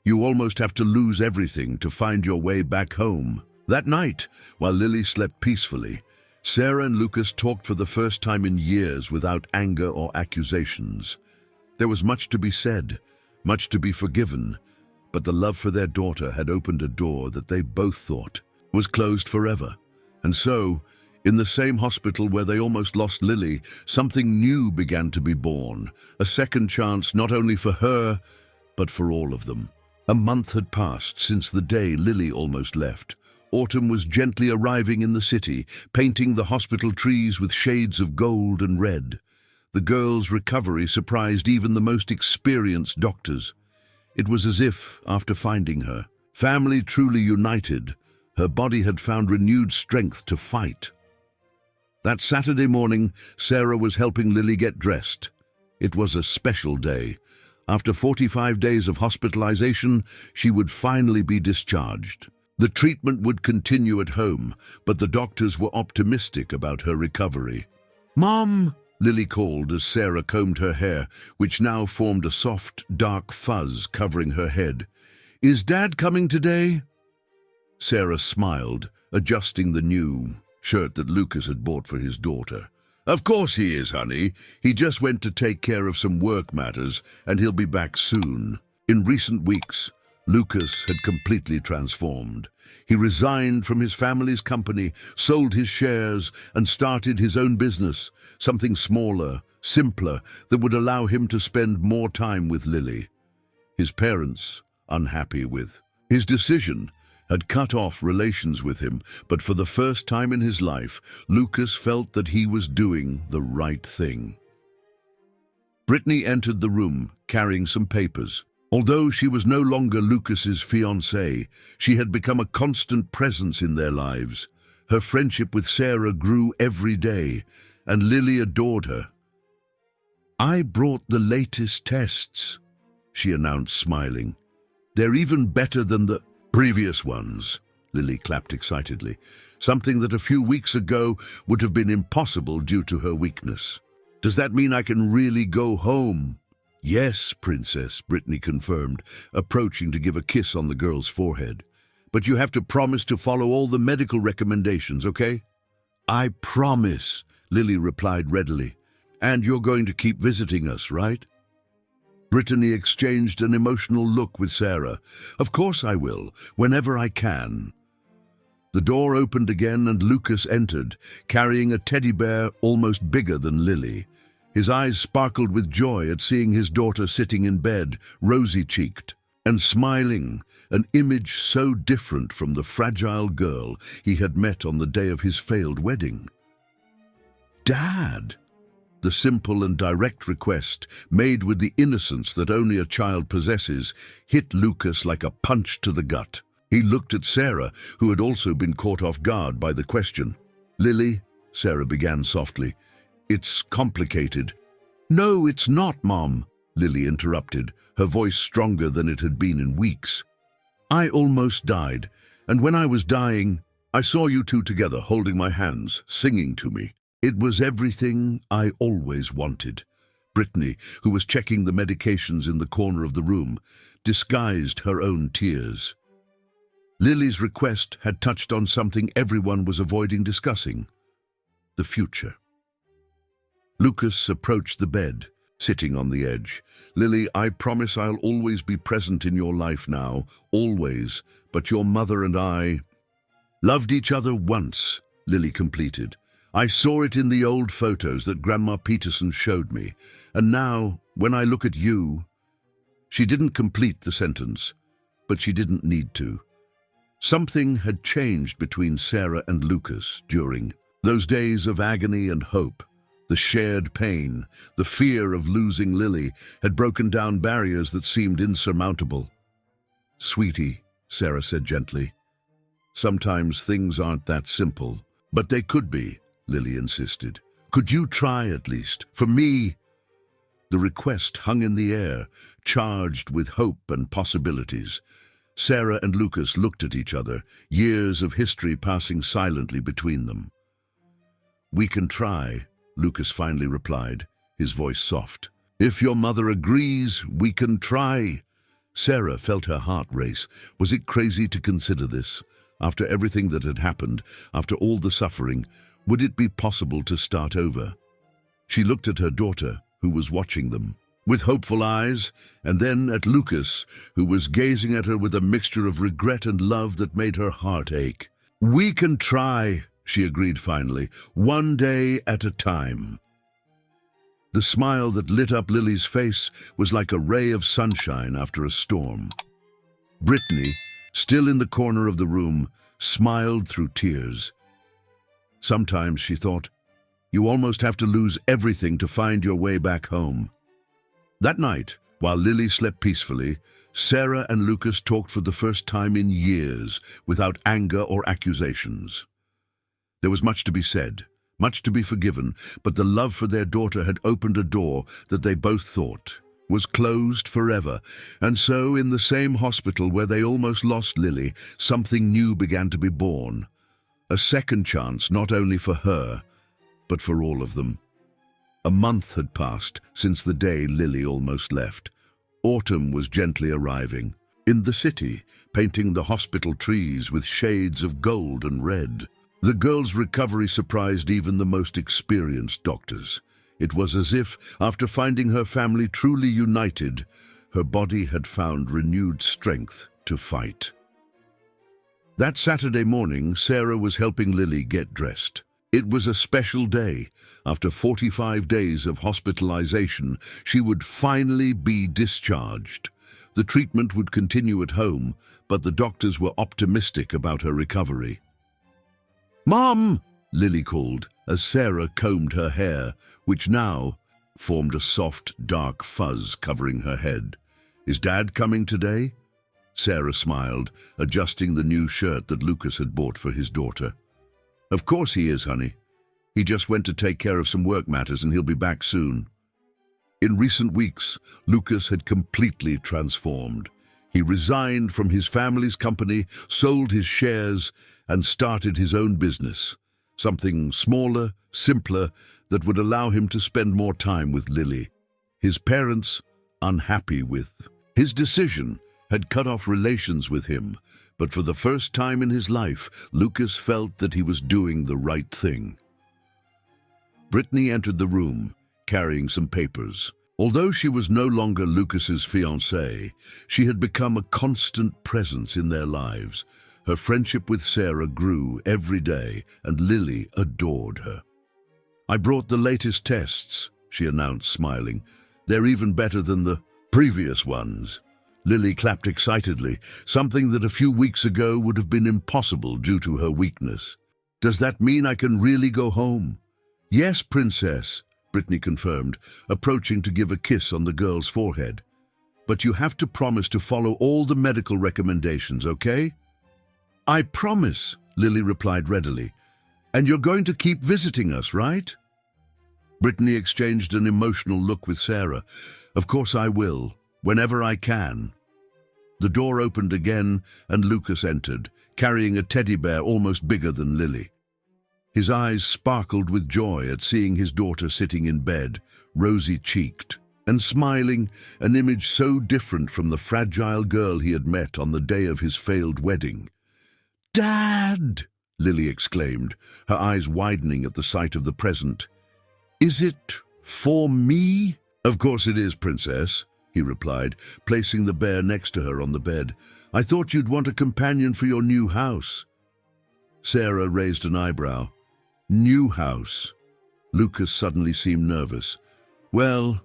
Speaker 1: you almost have to lose everything to find your way back home. That night, while Lily slept peacefully, Sarah and Lucas talked for the first time in years without anger or accusations. There was much to be said, much to be forgiven, but the love for their daughter had opened a door that they both thought was closed forever. And so, in the same hospital where they almost lost Lily, something new began to be born, a second chance not only for her, but for all of them. A month had passed since the day Lily almost left. Autumn was gently arriving in the city, painting the hospital trees with shades of gold and red. The girl's recovery surprised even the most experienced doctors. It was as if, after finding her, family truly united, her body had found renewed strength to fight. That Saturday morning, Sarah was helping Lily get dressed. It was a special day. After 45 days of hospitalization, she would finally be discharged. The treatment would continue at home, but the doctors were optimistic about her recovery. "Mom!" Lily called as Sarah combed her hair, which now formed a soft, dark fuzz covering her head. "Is Dad coming today?" Sarah smiled, adjusting the new shirt that Lucas had bought for his daughter. "Of course he is, honey. He just went to take care of some work matters, and he'll be back soon." In recent weeks, Lucas had completely transformed. He resigned from his family's company, sold his shares, and started his own business, something smaller, simpler, that would allow him to spend more time with Lily. His parents, unhappy with his decision, had cut off relations with him, but for the first time in his life, Lucas felt that he was doing the right thing. Brittany entered the room, carrying some papers. Although she was no longer Lucas's fiancée, she had become a constant presence in their lives. Her friendship with Sarah grew every day, and Lily adored her. "I brought the latest tests," she announced, smiling. "They're even better than the previous ones." Lily clapped excitedly, something that a few weeks ago would have been impossible due to her weakness. "Does that mean I can really go home?" "Yes, Princess," Brittany confirmed, approaching to give a kiss on the girl's forehead. "But you have to promise to follow all the medical recommendations, okay?" "I promise," Lily replied readily. "And you're going to keep visiting us, right?" Brittany exchanged an emotional look with Sarah. "Of course I will, whenever I can." The door opened again and Lucas entered, carrying a teddy bear almost bigger than Lily. His eyes sparkled with joy at seeing his daughter sitting in bed, rosy-cheeked and smiling, an image so different from the fragile girl he had met on the day of his failed wedding. "Dad!" The simple and direct request, made with the innocence that only a child possesses, hit Lucas like a punch to the gut. He looked at Sarah, who had also been caught off guard by the question. "Lily," Sarah began softly, "it's complicated." "No, it's not, Mom," Lily interrupted, her voice stronger than it had been in weeks. "I almost died, and when I was dying, I saw you two together holding my hands, singing to me. It was everything I always wanted." Brittany, who was checking the medications in the corner of the room, disguised her own tears. Lily's request had touched on something everyone was avoiding discussing: the future. Lucas approached the bed, sitting on the edge. "Lily, I promise I'll always be present in your life now, always, but your mother and I loved each other once," Lily completed. "I saw it in the old photos that Grandma Peterson showed me, and now, when I look at you—" She didn't complete the sentence, but she didn't need to. Something had changed between Sarah and Lucas during those days of agony and hope. The shared pain, the fear of losing Lily, had broken down barriers that seemed insurmountable. "Sweetie," Sarah said gently, "sometimes things aren't that simple." "But they could be," Lily insisted. "Could you try at least, for me?" The request hung in the air, charged with hope and possibilities. Sarah and Lucas looked at each other, years of history passing silently between them. "We can try," Lucas finally replied, his voice soft. "If your mother agrees, we can try." Sarah felt her heart race. Was it crazy to consider this? After everything that had happened, after all the suffering, Would it be possible to start over? She looked at her daughter, who was watching them, with hopeful eyes, and then at Lucas, who was gazing at her with a mixture of regret and love that made her heart ache. "We can try," she agreed finally, "one day at a time." The smile that lit up Lily's face was like a ray of sunshine after a storm. Brittany, still in the corner of the room, smiled through tears. Sometimes, she thought, you almost have to lose everything to find your way back home. That night, while Lily slept peacefully, Sarah and Lucas talked for the first time in years, without anger or accusations. There was much to be said, much to be forgiven, but the love for their daughter had opened a door that they both thought was closed forever. And so, in the same hospital where they almost lost Lily, something new began to be born. A second chance, not only for her, but for all of them. A month had passed since the day Lily almost left. Autumn was gently arriving. In the city, painting the hospital trees with shades of gold and red. The girl's recovery surprised even the most experienced doctors. It was as if, after finding her family truly united, her body had found renewed strength to fight. That Saturday morning, Sarah was helping Lily get dressed. It was a special day. After 45 days of hospitalization, she would finally be discharged. The treatment would continue at home, but the doctors were optimistic about her recovery. "Mom!" Lily called as Sarah combed her hair, which now formed a soft, dark fuzz covering her head. "Is Dad coming today?" Sarah smiled, adjusting the new shirt that Lucas had bought for his daughter. "Of course he is, honey. He just went to take care of some work matters and he'll be back soon." In recent weeks, Lucas had completely transformed. He resigned from his family's company, sold his shares, and started his own business. Something smaller, simpler, that would allow him to spend more time with Lily. His parents, unhappy with his decision, had cut off relations with him, but for the first time in his life, Lucas felt that he was doing the right thing. Brittany entered the room, carrying some papers. Although she was no longer Lucas's fiancée, she had become a constant presence in their lives. Her friendship with Sarah grew every day, and Lily adored her. "I brought the latest tests," she announced, smiling. "They're even better than the previous ones." Lily clapped excitedly, something that a few weeks ago would have been impossible due to her weakness. "Does that mean I can really go home?" "Yes, Princess," Brittany confirmed, approaching to give a kiss on the girl's forehead. "But you have to promise to follow all the medical recommendations, okay?" "I promise," Lily replied readily. "And you're going to keep visiting us, right?" Brittany exchanged an emotional look with Sarah. "Of course I will, whenever I can." The door opened again, and Lucas entered, carrying a teddy bear almost bigger than Lily. His eyes sparkled with joy at seeing his daughter sitting in bed, rosy-cheeked, and smiling, an image so different from the fragile girl he had met on the day of his failed wedding. "Dad!" Lily exclaimed, her eyes widening at the sight of the present. "Is it for me?" "Of course it is, Princess," he replied, placing the bear next to her on the bed. "I thought you'd want a companion for your new house." Sarah raised an eyebrow. "New house?" Lucas suddenly seemed nervous. "Well,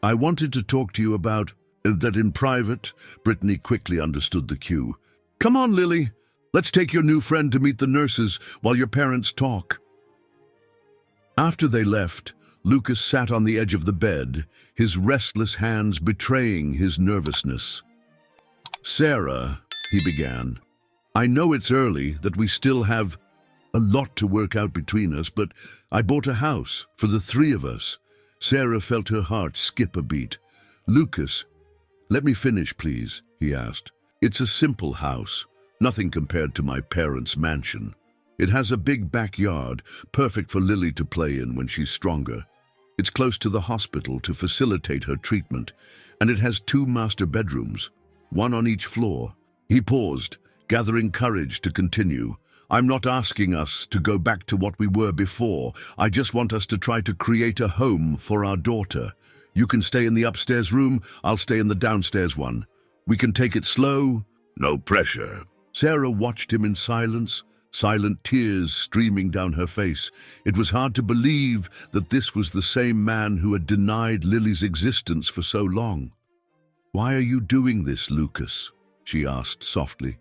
Speaker 1: I wanted to talk to you about that in private." Brittany quickly understood the cue. "Come on, Lily. Let's take your new friend to meet the nurses while your parents talk." After they left, Lucas sat on the edge of the bed, his restless hands betraying his nervousness. "Sarah," he began, "I know it's early, that we still have a lot to work out between us, but I bought a house for the three of us." Sarah felt her heart skip a beat. "Lucas, let me finish, please," he asked. "It's a simple house, nothing compared to my parents' mansion. It has a big backyard, perfect for Lily to play in when she's stronger. It's close to the hospital to facilitate her treatment, and it has 2 master bedrooms, one on each floor." He paused, gathering courage to continue. I'm not asking us to go back to what we were before. I just want us to try to create a home for our daughter. You can stay in the upstairs room, I'll stay in the downstairs one. We can take it slow, no pressure." Sarah watched him in silence, silent tears streaming down her face. It was hard to believe that this was the same man who had denied Lily's existence for so long. "Why are you doing this, Lucas?" she asked softly.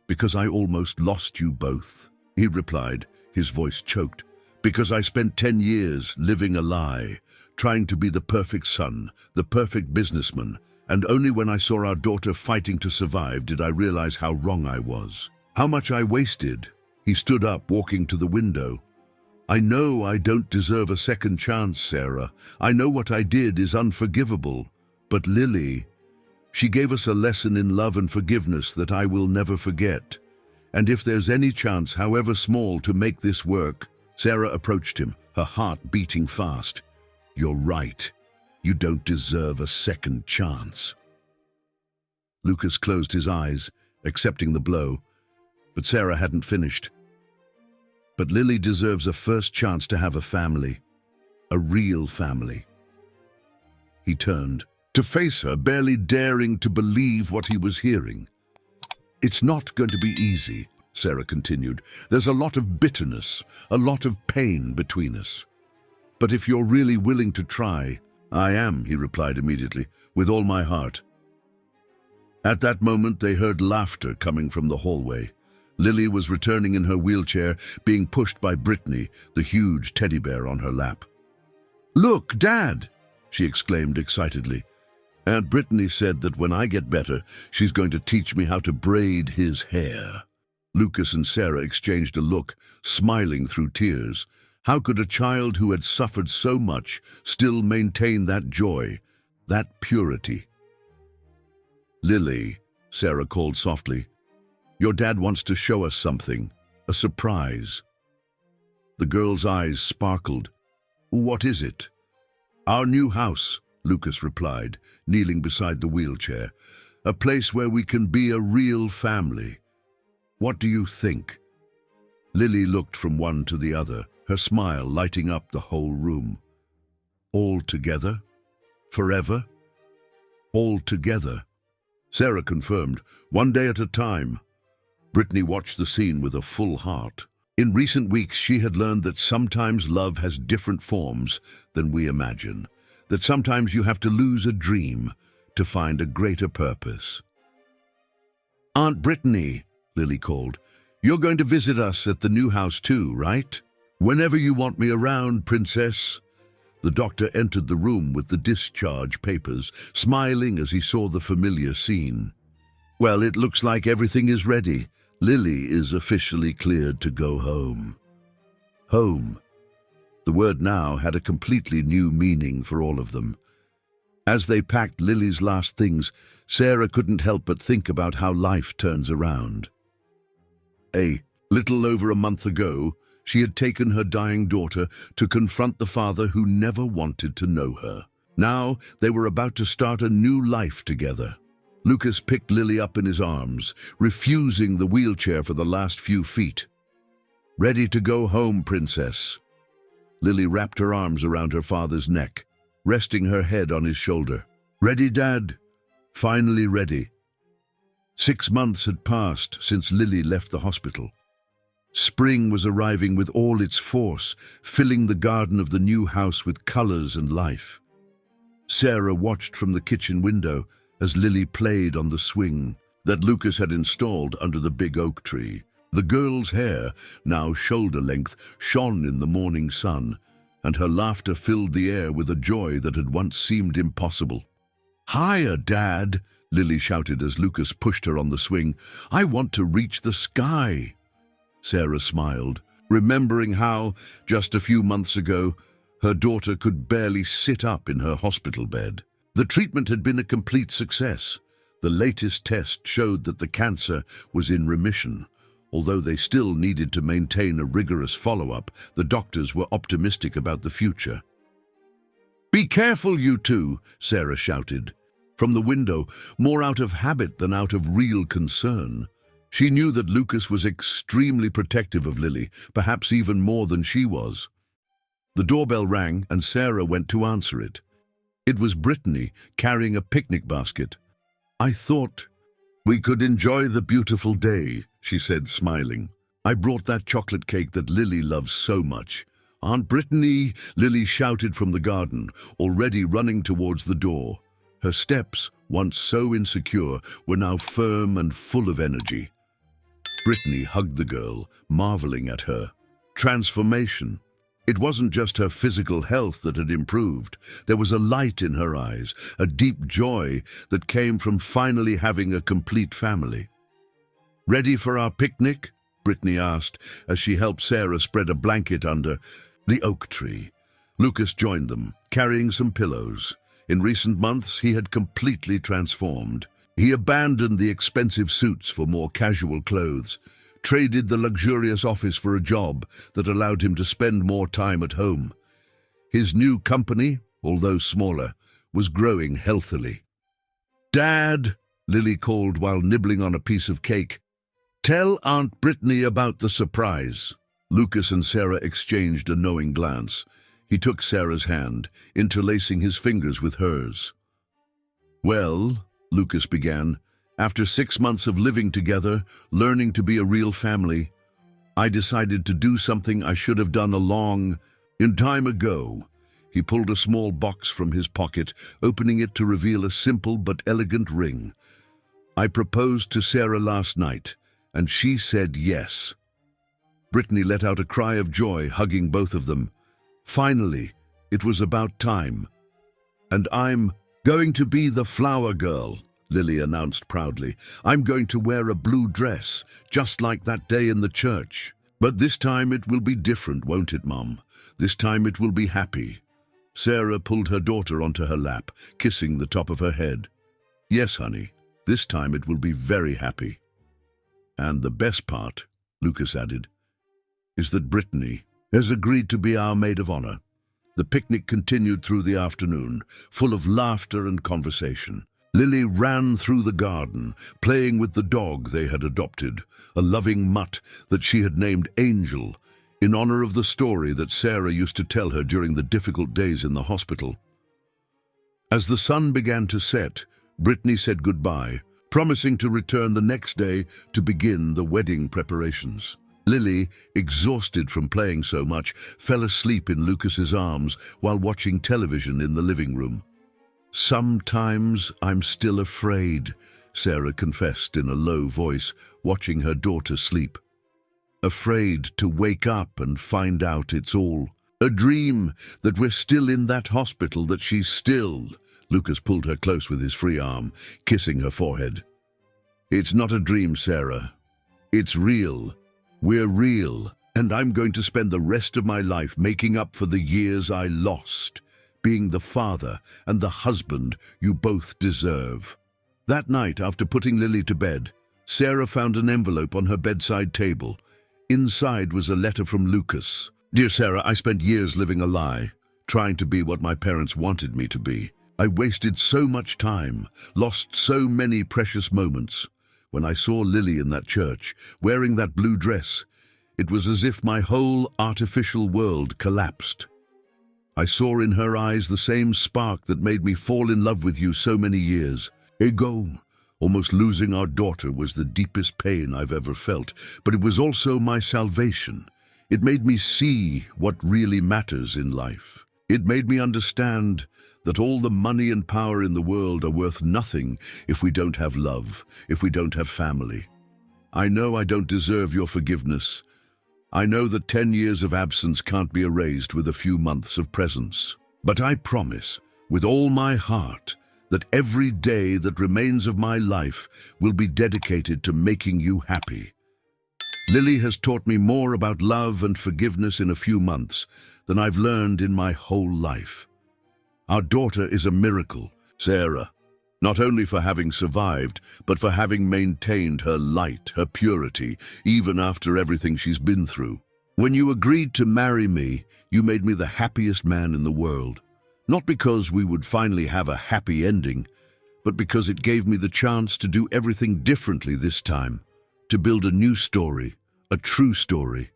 Speaker 1: "Because I almost lost you both," he replied, his voice choked. "Because I spent 10 years living a lie, trying to be the perfect son, the perfect businessman, and only when I saw our daughter fighting to survive did I realize how wrong I was. How much I wasted." He stood up, walking to the window. "I know I don't deserve a second chance, Sarah. I know what I did is unforgivable. But Lily, she gave us a lesson in love and forgiveness that I will never forget. And if there's any chance, however small, to make this work—" Sarah approached him, her heart beating fast. "You're right. You don't deserve a second chance." Lucas closed his eyes, accepting the blow. But Sarah hadn't finished. "But Lily deserves a first chance to have a family. A real family." He turned to face her, barely daring to believe what he was hearing. "It's not going to be easy," Sarah continued. "There's a lot of bitterness, a lot of pain between us. But if you're really willing to try—" "I am," he replied immediately, "with all my heart." At that moment they heard laughter coming from the hallway. Lily was returning in her wheelchair, being pushed by Brittany, the huge teddy bear on her lap. "Look, Dad!" she exclaimed excitedly. "Aunt Brittany said that when I get better, she's going to teach me how to braid his hair." Lucas and Sarah exchanged a look, smiling through tears. How could a child who had suffered so much still maintain that joy, that purity? "Lily," Sarah called softly, "your dad wants to show us something, a surprise." The girl's eyes sparkled. "What is it?" "Our new house," Lucas replied, kneeling beside the wheelchair. "A place where we can be a real family. What do you think?" Lily looked from one to the other, her smile lighting up the whole room. "All together? Forever?" "All together," Sarah confirmed, "one day at a time." Brittany watched the scene with a full heart. In recent weeks, she had learned that sometimes love has different forms than we imagine, that sometimes you have to lose a dream to find a greater purpose. "Aunt Brittany," Lily called, "you're going to visit us at the new house too, right?" "Whenever you want me around, Princess." The doctor entered the room with the discharge papers, smiling as he saw the familiar scene. "Well, it looks like everything is ready. Lily is officially cleared to go home." Home. The word now had a completely new meaning for all of them. As they packed Lily's last things, Sarah couldn't help but think about how life turns around. A little over a month ago, she had taken her dying daughter to confront the father who never wanted to know her. Now they were about to start a new life together. Lucas picked Lily up in his arms, refusing the wheelchair for the last few feet. "Ready to go home, Princess." Lily wrapped her arms around her father's neck, resting her head on his shoulder. "Ready, Dad?" "Finally ready." 6 months had passed since Lily left the hospital. Spring was arriving with all its force, filling the garden of the new house with colors and life. Sarah watched from the kitchen window as Lily played on the swing that Lucas had installed under the big oak tree. The girl's hair, now shoulder-length, shone in the morning sun, and her laughter filled the air with a joy that had once seemed impossible. "Higher, Dad!" Lily shouted as Lucas pushed her on the swing. "I want to reach the sky." Sarah smiled, remembering how, just a few months ago, her daughter could barely sit up in her hospital bed. The treatment had been a complete success. The latest test showed that the cancer was in remission. Although they still needed to maintain a rigorous follow-up, the doctors were optimistic about the future. "Be careful, you two," Sarah shouted. From the window, more out of habit than out of real concern, She knew that Lucas was extremely protective of Lily, perhaps even more than she was. The doorbell rang and Sarah went to answer it. It was Brittany, carrying a picnic basket. "I thought we could enjoy the beautiful day," she said, smiling. "I brought that chocolate cake that Lily loves so much." "Aunt Brittany," Lily shouted from the garden, already running towards the door. Her steps, once so insecure, were now firm and full of energy. Brittany hugged the girl, marveling at her transformation. It wasn't just her physical health that had improved. There was a light in her eyes, a deep joy that came from finally having a complete family. "Ready for our picnic?" Brittany asked as she helped Sarah spread a blanket under the oak tree. Lucas joined them, carrying some pillows. In recent months, he had completely transformed. He abandoned the expensive suits for more casual clothes, traded the luxurious office for a job that allowed him to spend more time at home. His new company, although smaller, was growing healthily. "Dad," Lily called while nibbling on a piece of cake, "tell Aunt Brittany about the surprise." Lucas and Sarah exchanged a knowing glance. He took Sarah's hand, interlacing his fingers with hers. "Well," Lucas began, "after 6 months of living together, learning to be a real family, I decided to do something I should have done a long time ago." He pulled a small box from his pocket, opening it to reveal a simple but elegant ring. "I proposed to Sarah last night, and she said yes." Brittany let out a cry of joy, hugging both of them. Finally, it was about time. "And I'm going to be the flower girl," Lily announced proudly. "I'm going to wear a blue dress, just like that day in the church. But this time it will be different, won't it, Mum? This time it will be happy." Sarah pulled her daughter onto her lap, kissing the top of her head. "Yes, honey, this time it will be very happy." "And the best part," Lucas added, "is that Brittany has agreed to be our maid of honor." The picnic continued through the afternoon, full of laughter and conversation. Lily ran through the garden, playing with the dog they had adopted, a loving mutt that she had named Angel, in honor of the story that Sarah used to tell her during the difficult days in the hospital. As the sun began to set, Brittany said goodbye, promising to return the next day to begin the wedding preparations. Lily, exhausted from playing so much, fell asleep in Lucas's arms while watching television in the living room. "Sometimes I'm still afraid," Sarah confessed in a low voice, watching her daughter sleep. "Afraid to wake up and find out it's all a dream, that we're still in that hospital, that she's still..." Lucas pulled her close with his free arm, kissing her forehead. "It's not a dream, Sarah. It's real. We're real, and I'm going to spend the rest of my life making up for the years I lost, being the father and the husband you both deserve." That night, after putting Lily to bed, Sarah found an envelope on her bedside table. Inside was a letter from Lucas. "Dear Sarah, I spent years living a lie, trying to be what my parents wanted me to be. I wasted so much time, lost so many precious moments. When I saw Lily in that church, wearing that blue dress, it was as if my whole artificial world collapsed. I saw in her eyes the same spark that made me fall in love with you so many years ago. Almost losing our daughter was the deepest pain I've ever felt, but it was also my salvation. It made me see what really matters in life. It made me understand that all the money and power in the world are worth nothing if we don't have love, if we don't have family. I know I don't deserve your forgiveness. I know that 10 years of absence can't be erased with a few months of presence. But I promise, with all my heart, that every day that remains of my life will be dedicated to making you happy. Lily has taught me more about love and forgiveness in a few months than I've learned in my whole life. Our daughter is a miracle, Sarah, not only for having survived, but for having maintained her light, her purity, even after everything she's been through. When you agreed to marry me, you made me the happiest man in the world. Not because we would finally have a happy ending, but because it gave me the chance to do everything differently this time, to build a new story, a true story.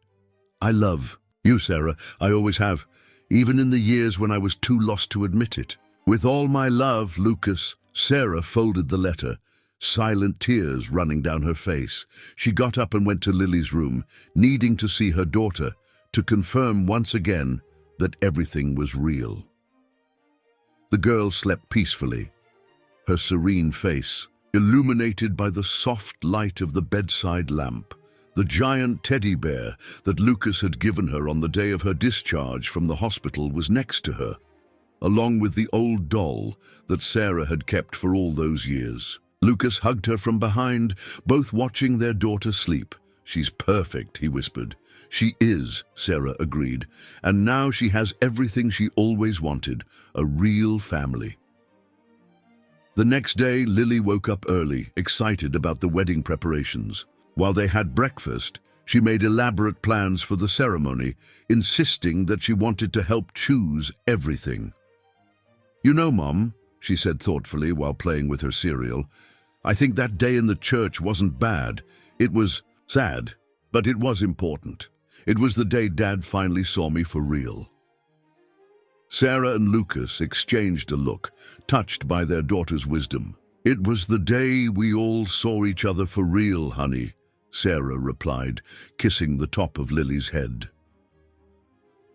Speaker 1: I love you, Sarah. I always have, even in the years when I was too lost to admit it. With all my love, Lucas. Sarah folded the letter, silent tears running down her face. She got up and went to Lily's room, needing to see her daughter, to confirm once again that everything was real. The girl slept peacefully, her serene face illuminated by the soft light of the bedside lamp. The giant teddy bear that Lucas had given her on the day of her discharge from the hospital was next to her, along with the old doll that Sarah had kept for all those years. Lucas hugged her from behind, both watching their daughter sleep. "She's perfect," he whispered. "She is," Sarah agreed. "And now she has everything she always wanted, a real family." The next day, Lily woke up early, excited about the wedding preparations. While they had breakfast, she made elaborate plans for the ceremony, insisting that she wanted to help choose everything. "You know, Mom," she said thoughtfully while playing with her cereal, "I think that day in the church wasn't bad. It was sad, but it was important. It was the day Dad finally saw me for real." Sarah and Lucas exchanged a look, touched by their daughter's wisdom. "It was the day we all saw each other for real, honey," Sarah replied, kissing the top of Lily's head.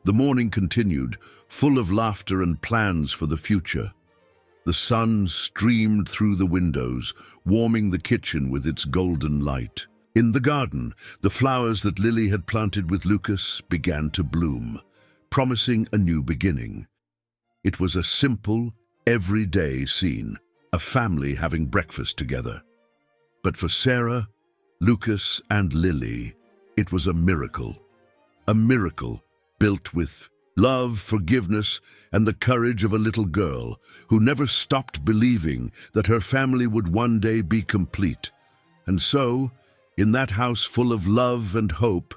Speaker 1: The morning continued, full of laughter and plans for the future. The sun streamed through the windows, warming the kitchen with its golden light. In the garden, the flowers that Lily had planted with Lucas began to bloom, promising a new beginning. It was a simple, everyday scene, a family having breakfast together. But for Sarah, Lucas, and Lily, it was a miracle built with love, forgiveness, and the courage of a little girl who never stopped believing that her family would one day be complete. And so, in that house full of love and hope,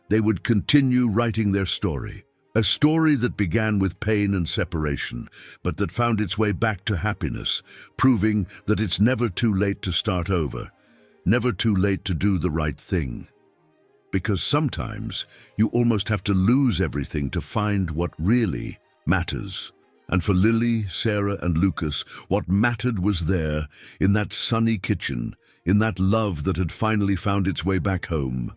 Speaker 1: they would continue writing their story. A story that began with pain and separation, but that found its way back to happiness, proving that it's never too late to start over, never too late to do the right thing. Because sometimes you almost have to lose everything to find what really matters. And for Lily, Sarah, and Lucas, what mattered was there, in that sunny kitchen, in that love that had finally found its way back home.